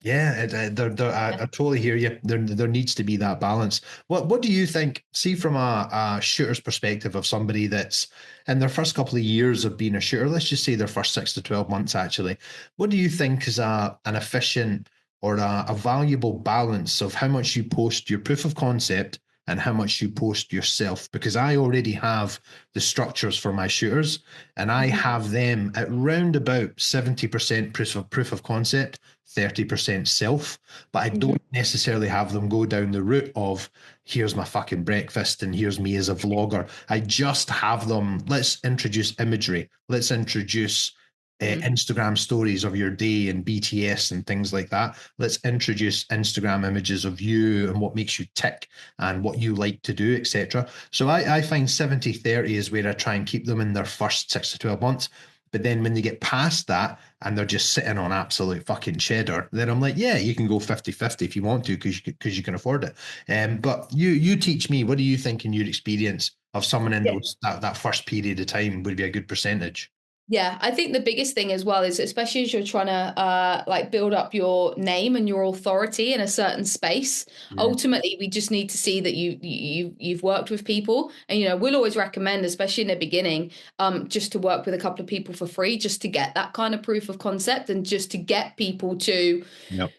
Yeah, I totally hear you. There needs to be that balance. What do you think? See, from a shooter's perspective of somebody that's in their first couple of years of being a shooter, let's just say their first 6 to 12 months, actually. What do you think is an efficient or a valuable balance of how much you post your proof of concept and how much you post yourself? Because I already have the structures for my shooters, and I Hmm. have them at round about 70% proof of concept, 30% self, but I Hmm. don't necessarily have them go down the route of here's my fucking breakfast and here's me as a vlogger. I just have them, let's introduce imagery, let's introduce Hmm. Instagram stories of your day and BTS and things like that. Let's introduce Instagram images of you and what makes you tick and what you like to do, etc. So I find 70-30 is where I try and keep them in their first 6 to 12 months. But then when they get past that and they're just sitting on absolute fucking cheddar, then I'm like, yeah, you can go 50-50 if you want to because you can afford it. But you teach me, what do you think in your experience of someone in those that first period of time would be a good percentage? Yeah, I think the biggest thing as well is, especially as you're trying to like build up your name and your authority in a certain space. Mm. Ultimately, we just need to see that you've worked with people, and we'll always recommend, especially in the beginning, just to work with a couple of people for free, just to get that kind of proof of concept, and just to get people to Yep.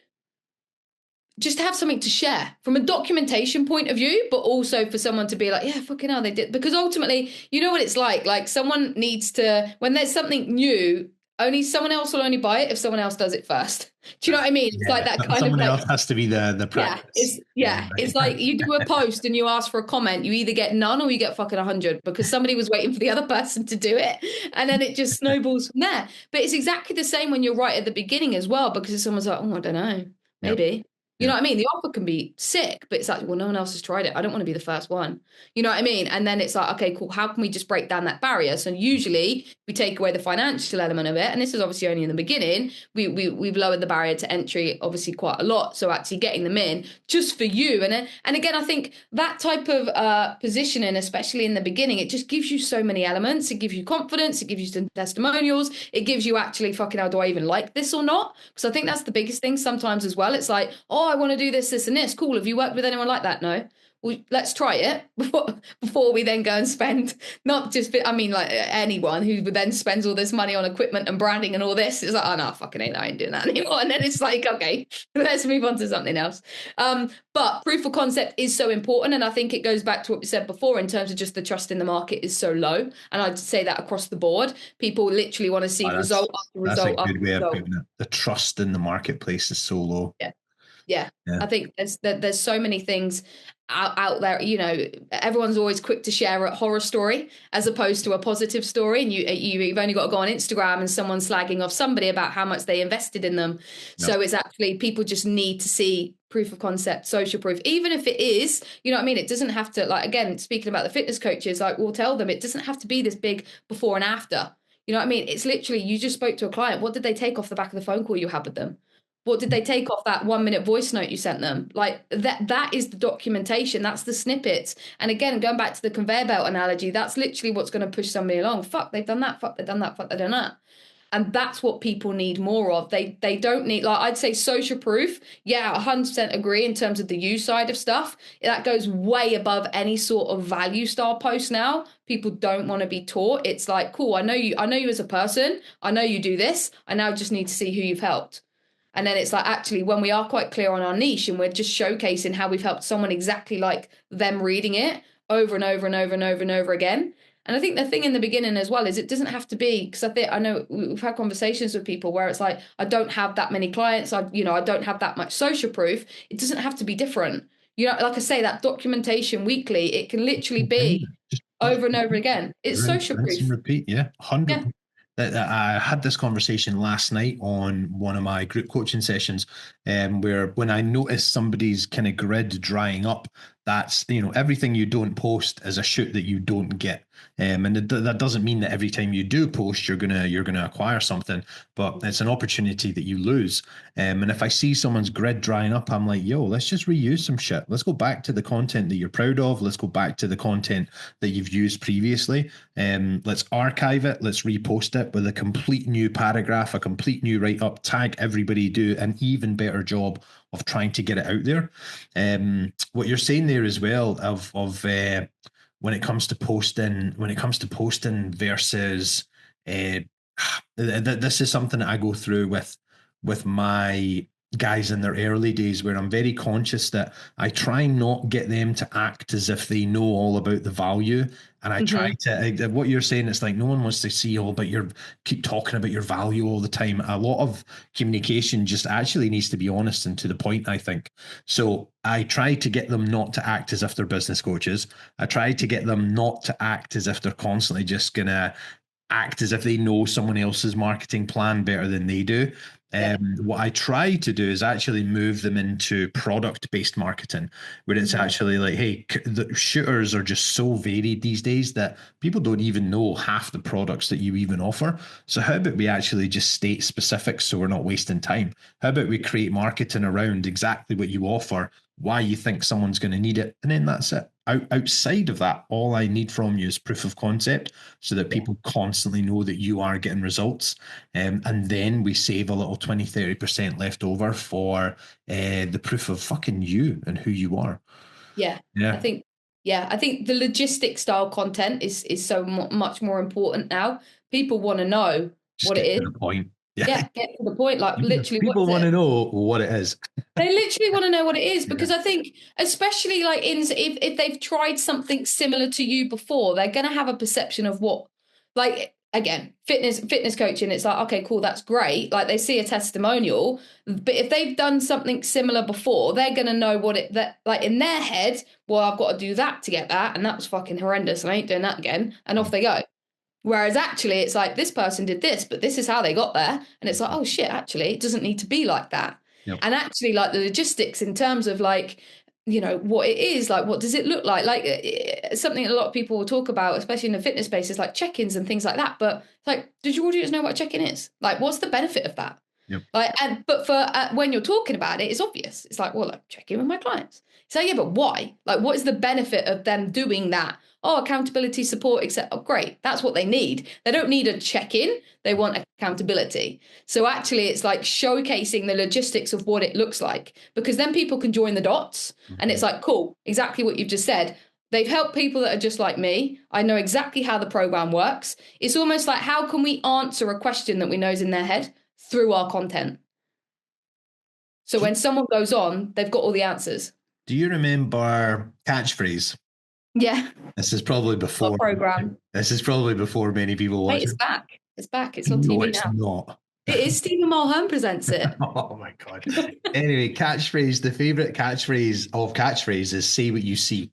just have something to share from a documentation point of view, but also for someone to be like, yeah, fucking hell, they did. Because ultimately, you know what it's like. Like someone needs to, when there's something new, only someone else will only buy it if someone else does it first. Do you know what I mean? It's like Yeah, that kind of someone like, else has to be the yeah, practice. Yeah. it's like you do a post and you ask for a comment, you either get none or you get fucking 100 because somebody was waiting for the other person to do it, and then it just snowballs from there. But it's exactly the same when you're right at the beginning as well, because someone's like, oh, I don't know, Yep. maybe. You know Yep. what I mean? The offer can be sick, but it's like, well, no one else has tried it. I don't want to be the first one. You know what I mean? And then it's like, okay, cool. How can we just break down that barrier? So usually we take away the financial element of it, and this is obviously only in the beginning. We've lowered the barrier to entry obviously quite a lot. So actually getting them in just for you, and again, I think that type of positioning, especially in the beginning, it just gives you so many elements. It gives you confidence. It gives you some testimonials. It gives you actually fucking hell, do I even like this or not? Because I think that's the biggest thing sometimes as well. It's like, oh, I want to do this, this, and this. Cool. Have you worked with anyone like that? No. Well, let's try it before we then go and spend not just I mean like anyone who then spends all this money on equipment and branding and all this is like, oh no, fucking I ain't doing that anymore. And then it's like, okay, let's move on to something else. But proof of concept is so important, and I think it goes back to what we said before in terms of just the trust in the market is so low, and I'd say that across the board, people literally want to see Oh, that's result after that's a result after good way of result. putting it. The trust in the marketplace is so low. Yeah. Yeah, Yeah. I think there's so many things out there. Everyone's always quick to share a horror story as opposed to a positive story, and you've only got to go on Instagram and someone's slagging off somebody about how much they invested in them. Yep. So it's actually people just need to see proof of concept, social proof, even if it is, you know what I mean. It doesn't have to, like, again, speaking about the fitness coaches, like we'll tell them it doesn't have to be this big before and after. You know what I mean? It's literally you just spoke to a client. What did they take off the back of the phone call you had with them? What did they take off that 1 minute voice note you sent them? Like that is the documentation. That's the snippets. And again, going back to the conveyor belt analogy, that's literally what's going to push somebody along. Fuck, they've done that. Fuck, they've done that. Fuck, they've done that. And that's what people need more of. They don't need, like, I'd say social proof. Yeah, 100% agree in terms of the you side of stuff. That goes way above any sort of value style post now. People don't want to be taught. It's like, cool, I know you as a person. I know you do this. I now just need to see who you've helped. And then it's like, actually, when we are quite clear on our niche and we're just showcasing how we've helped someone exactly like them reading it over and over and over and over and over again. And I think the thing in the beginning as well is it doesn't have to be, because I know we've had conversations with people where it's like, I don't have that many clients. I don't have that much social proof. It doesn't have to be different. Like I say, that documentation weekly, it can literally be Just over and over again. It's social rinse and proof. repeat. Yeah, Yeah. 100. I had this conversation last night on one of my group coaching sessions, where when I noticed somebody's kind of grid drying up, That's, you know, everything you don't post is a shoot that you don't get. And that doesn't mean that every time you do post, you're gonna acquire something, but it's an opportunity that you lose. And if I see someone's grid drying up, I'm like, yo, let's just reuse some shit. Let's go back to the content that you're proud of. Let's go back to the content that you've used previously. Let's archive it. Let's repost it with a complete new paragraph, a complete new write up. Tag everybody. Do an even better job of trying to get it out there. What you're saying there as well of when it comes to posting versus this is something that I go through with my guys in their early days, where I'm very conscious that I try not get them to act as if they know all about the value. And I try to, what you're saying, it's like no one wants to see all about keep talking about your value all the time. A lot of communication just actually needs to be honest and to the point, I think. So I try to get them not to act as if they're business coaches. I try to get them not to act as if they're constantly just going to act as if they know someone else's marketing plan better than they do. What I try to do is actually move them into product-based marketing, where it's actually like, hey, the shooters are just so varied these days that people don't even know half the products that you even offer. So how about we actually just state specifics so we're not wasting time? How about we create marketing around exactly what you offer, why you think someone's going to need it, and then that's it. Outside of that, all I need from you is proof of concept so that people constantly know that you are getting results. And then we save a little 20-30% left over for the proof of fucking you and who you are. Yeah. I think the logistic style content is so much more important now. People want to know Just what get it is. to the point. Yeah, get to the point. Like literally, people want to know what it is. They literally want to know what it is, because I think, especially like if they've tried something similar to you before, they're going to have a perception of what, like, again, fitness coaching. It's like, okay, cool, that's great. Like they see a testimonial, but if they've done something similar before, they're going to know that like in their head, well, I've got to do that to get that, and that was fucking horrendous, and I ain't doing that again, and off they go. Whereas actually, it's like this person did this, but this is how they got there, and it's like, oh shit, actually, it doesn't need to be like that. Yep. And actually, like the logistics in terms of like, you know, what it is, like, what does it look like? Like something a lot of people will talk about, especially in the fitness space, is like check-ins and things like that. But like, does your audience know what a check-in is? Like, what's the benefit of that? Yep. Like, but for when you're talking about it, it's obvious. It's like, well, I check in with my clients. So yeah, but why? Like, what is the benefit of them doing that? Oh, accountability, support, etc. Oh, great. That's what they need. They don't need a check-in. They want accountability. So actually, it's like showcasing the logistics of what it looks like, because then people can join the dots. And it's like, cool, exactly what you've just said. They've helped people that are just like me. I know exactly how the program works. It's almost like, how can we answer a question that we know is in their head through our content? So when someone goes on, they've got all the answers. Do you remember Catchphrase? Yeah. This is probably before program. This is probably before many people watch. It's back. It's back. It's on TV now. It's not. It is. Stephen Mulhern presents it. Oh my God. Anyway, Catchphrase, the favorite catchphrase of Catchphrase is say what you see.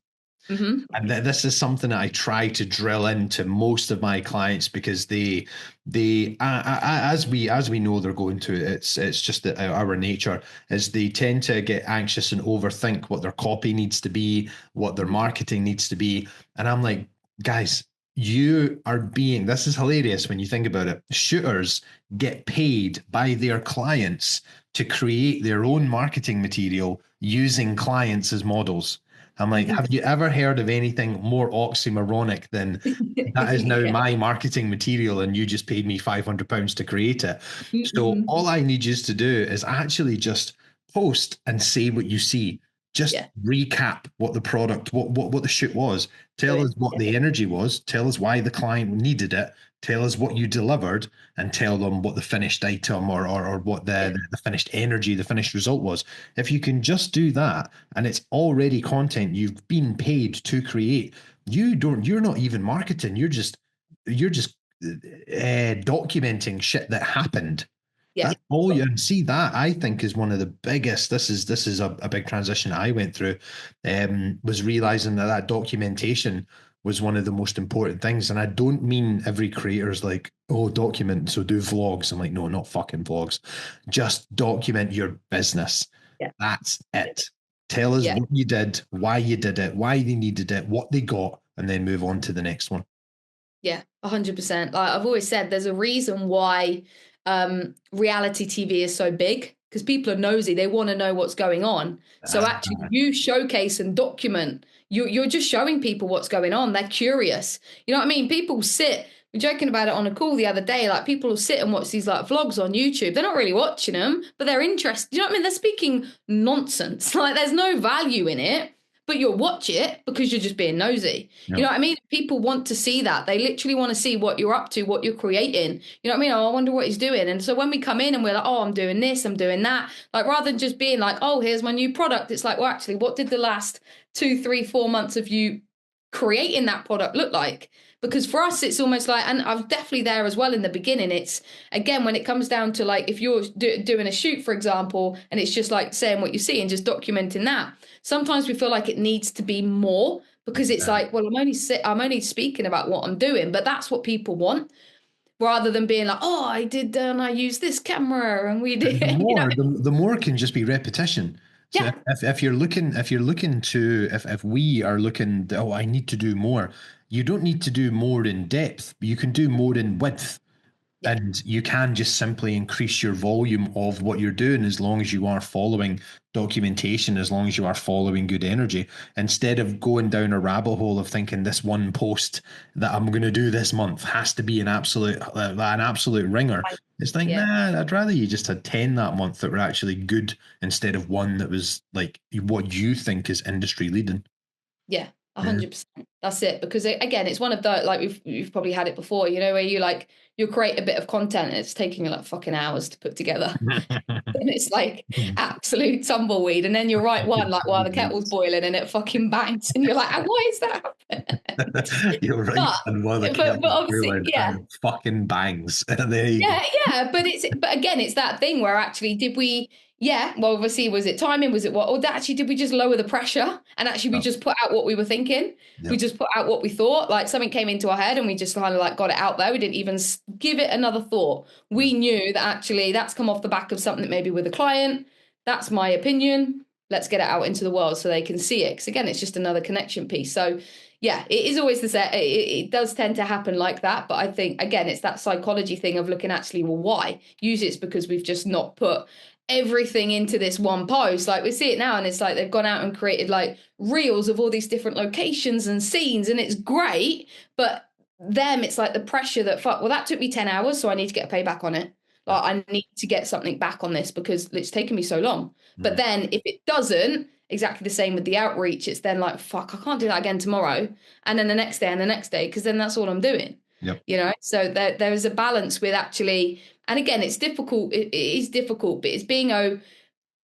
Mm-hmm. And this is something that I try to drill into most of my clients, because they as we know they're going to, it's just that our nature is they tend to get anxious and overthink what their copy needs to be, what their marketing needs to be. And I'm like, guys, this is hilarious when you think about it. Shooters get paid by their clients to create their own marketing material using clients as models. I'm like, have you ever heard of anything more oxymoronic than that is now my marketing material and you just paid me £500 to create it? So all I need you to do is actually just post and say what you see. Just recap what the product, what the shoot was. Tell us what the energy was. Tell us why the client needed it. Tell us what you delivered, and tell them what the finished item or what the finished energy, the finished result was. If you can just do that, and it's already content you've been paid to create, you're not even marketing. You're just documenting shit that happened. Yeah. That's all you see. That I think is one of the biggest. This is a big transition I went through. Was realizing that documentation was one of the most important things. And I don't mean every creator's like, oh, document, so do vlogs. I'm like, no, not fucking vlogs. Just document your business. Yeah. That's it. Tell us Yeah. what you did, why you did it, why they needed it, what they got, and then move on to the next one. Yeah, 100%. Like I've always said, there's a reason why reality TV is so big, because people are nosy. They want to know what's going on. So actually, you showcase and document. You're just showing people what's going on. They're curious. You know what I mean? People sit. We're joking about it on a call the other day. Like people will sit and watch these like vlogs on YouTube. They're not really watching them, but they're interested. You know what I mean? They're speaking nonsense. Like there's no value in it, but you'll watch it because you're just being nosy. Yep. You know what I mean? People want to see that. They literally want to see what you're up to, what you're creating. You know what I mean? Oh, I wonder what he's doing. And so when we come in and we're like, oh, I'm doing this, I'm doing that, like rather than just being like, oh, here's my new product, it's like, well, actually, what did the last 2, 3, 4 months of you creating that product look like? Because for us, it's almost like, and I was definitely there as well in the beginning. It's again, when it comes down to like, if you're doing a shoot, for example, and it's just like saying what you see and just documenting that, sometimes we feel like it needs to be more because it's like, well, I'm only speaking about what I'm doing, but that's what people want, rather than being like, oh, I did, and I used this camera, and we did. The more can just be repetition. So Yeah, if you're looking to if we are looking, oh, I need to do more. You don't need to do more in depth. You can do more in width. yeah, And you can just simply increase your volume of what you're doing as long as you are following documentation, as long as you are following good energy, instead of going down a rabbit hole of thinking this one post that I'm going to do this month has to be an absolute ringer. It's like, yeah. nah, I'd rather you just had 10 that month that were actually good instead of one that was like what you think is industry leading. Yeah, Yeah. 100%. That's it. Because again, it's one of the like you've probably had it before, you know, where you create a bit of content and it's taking you like fucking hours to put together. And it's like absolute tumbleweed. And then you write one like while the kettle's boiling and it fucking bangs. And you're like, why is that happening? You're right. But And while the but kettle's obviously, boiling yeah. and it fucking bangs. There you go. Yeah, but again, it's that thing where actually did we well obviously was it timing, was it what, or actually did we just lower the pressure and actually we Oh, just put out what we were thinking? We yep. just put out what we thought, like something came into our head and we just kind of like got it out there. We didn't even give it another thought. We knew that actually that's come off the back of something maybe with a client. That's my opinion. Let's get it out into the world so they can see it. Because again, it's just another connection piece. So yeah, it is always the same. It does tend to happen like that. But I think, again, it's that psychology thing of looking actually, well, why? Usually it's because we've just not put everything into this one post. Like we see it now and it's like they've gone out and created like reels of all these different locations and scenes and it's great. But them, it's like the pressure that, fuck, well, that took me 10 hours. So I need to get a payback on it. Like I need to get something back on this because it's taken me so long. But then if it doesn't, exactly the same with the outreach. It's then like, fuck, I can't do that again tomorrow. And then the next day and the next day, because then that's all I'm doing. Yep. You know, so there is a balance with actually, and again, it's difficult. It is difficult, but it's being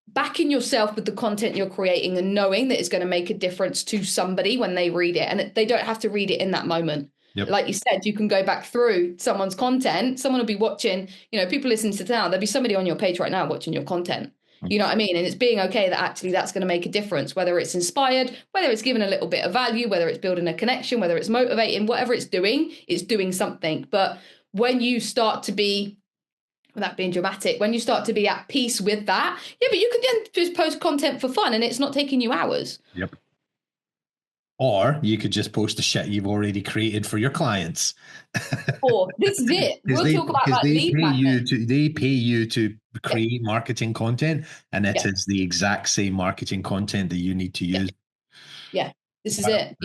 backing yourself with the content you're creating and knowing that it's going to make a difference to somebody when they read it. And they don't have to read it in that moment. Yep. Like you said, you can go back through someone's content. Someone will be watching, you know, people listening to now, there'll be somebody on your page right now watching your content. You know what I mean? And it's being okay that actually that's going to make a difference, whether it's inspired, whether it's giving a little bit of value, whether it's building a connection, whether it's motivating, whatever it's doing something. But when you start to be, without being dramatic, when you start to be at peace with that, yeah, but you can then just post content for fun and it's not taking you hours. Yep. Or you could just post the shit you've already created for your clients. Or this is it. We'll talk about like lead magnet. They pay you to create marketing content, and it Yeah. is the exact same marketing content that you need to use. Yeah, this is it.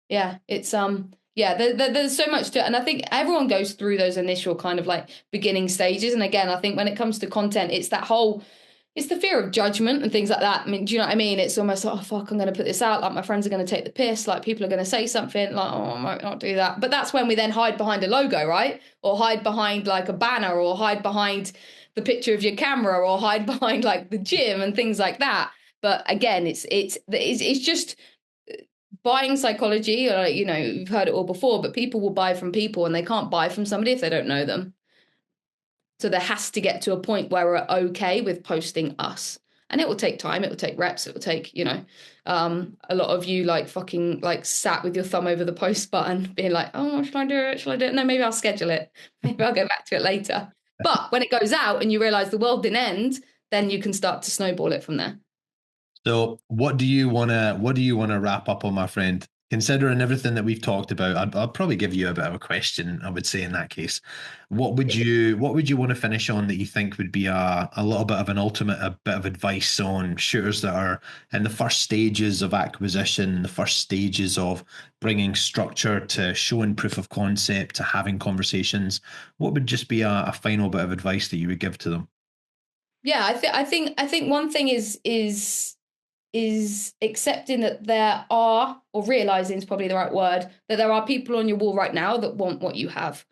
Yeah. It's there's so much to it. And I think everyone goes through those initial kind of like beginning stages. And again, I think when it comes to content, it's the fear of judgment and things like that. I mean, do you know what I mean? It's almost like, oh fuck, I'm going to put this out. Like my friends are going to take the piss. Like people are going to say something. Like, oh, I might not do that. But that's when we then hide behind a logo, right? Or hide behind like a banner, or hide behind the picture of your camera, or hide behind like the gym and things like that. But again, it's just buying psychology. Or you know, you've heard it all before. But people will buy from people, and they can't buy from somebody if they don't know them. So there has to get to a point where we're okay with posting us. And it will take time. It will take reps. It will take, you know, a lot of you like fucking like sat with your thumb over the post button being like, oh, should I do it? Should I do it? No, maybe I'll schedule it. Maybe I'll go back to it later. But when it goes out and you realize the world didn't end, then you can start to snowball it from there. So, what do you want to wrap up on, my friend? Considering everything that we've talked about, I'd probably give you a bit of a question. I would say in that case, what would you want to finish on that you think would be a little bit of an ultimate, a bit of advice on shooters that are in the first stages of acquisition, the first stages of bringing structure to showing proof of concept to having conversations? What would just be a final bit of advice that you would give to them? Yeah, I think one thing is accepting that there are, or realizing is probably the right word, that there are people on your wall right now that want what you have,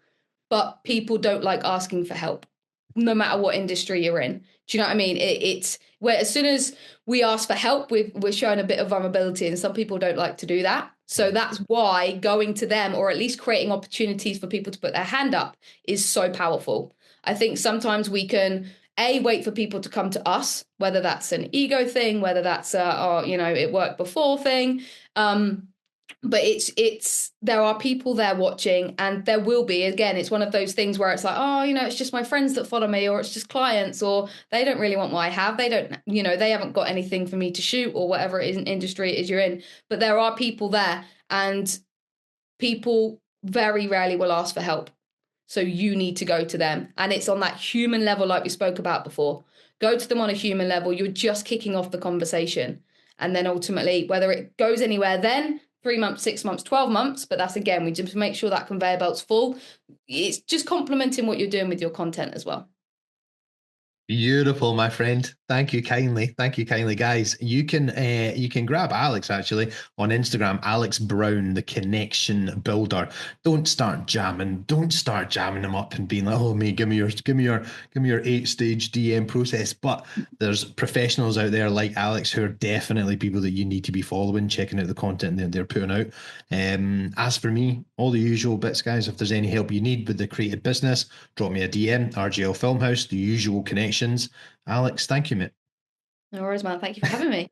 but people don't like asking for help, no matter what industry you're in. Do you know what I mean? It's where as soon as we ask for help, we're showing a bit of vulnerability, and some people don't like to do that. So that's why going to them, or at least creating opportunities for people to put their hand up, is so powerful. I think sometimes we can wait for people to come to us, whether that's an ego thing, whether that's it worked before thing. But it's there are people there watching, and there will be, again, it's one of those things where it's like, oh, it's just my friends that follow me, or it's just clients, or they don't really want what I have, they don't, they haven't got anything for me to shoot, or whatever it is, an industry it is you're in. But there are people there, and people very rarely will ask for help. So you need to go to them. And it's on that human level, like we spoke about before. Go to them on a human level. You're just kicking off the conversation. And then ultimately, whether it goes anywhere then, 3 months, 6 months, 12 months, but that's, again, we just make sure that conveyor belt's full. It's just complementing what you're doing with your content as well. Beautiful, my friend. Thank you kindly. Thank you kindly, guys. You can grab Alex actually on Instagram, Alex Brown, the connection builder. Don't start jamming. Don't start jamming them up and being like, oh me, give me your 8-stage DM process. But there's professionals out there like Alex who are definitely people that you need to be following, checking out the content that they're putting out. As for me, all the usual bits, guys. If there's any help you need with the creative business, drop me a DM, RGL Filmhouse, the usual connections. Alex, thank you, mate. No worries, man. Thank you for having me.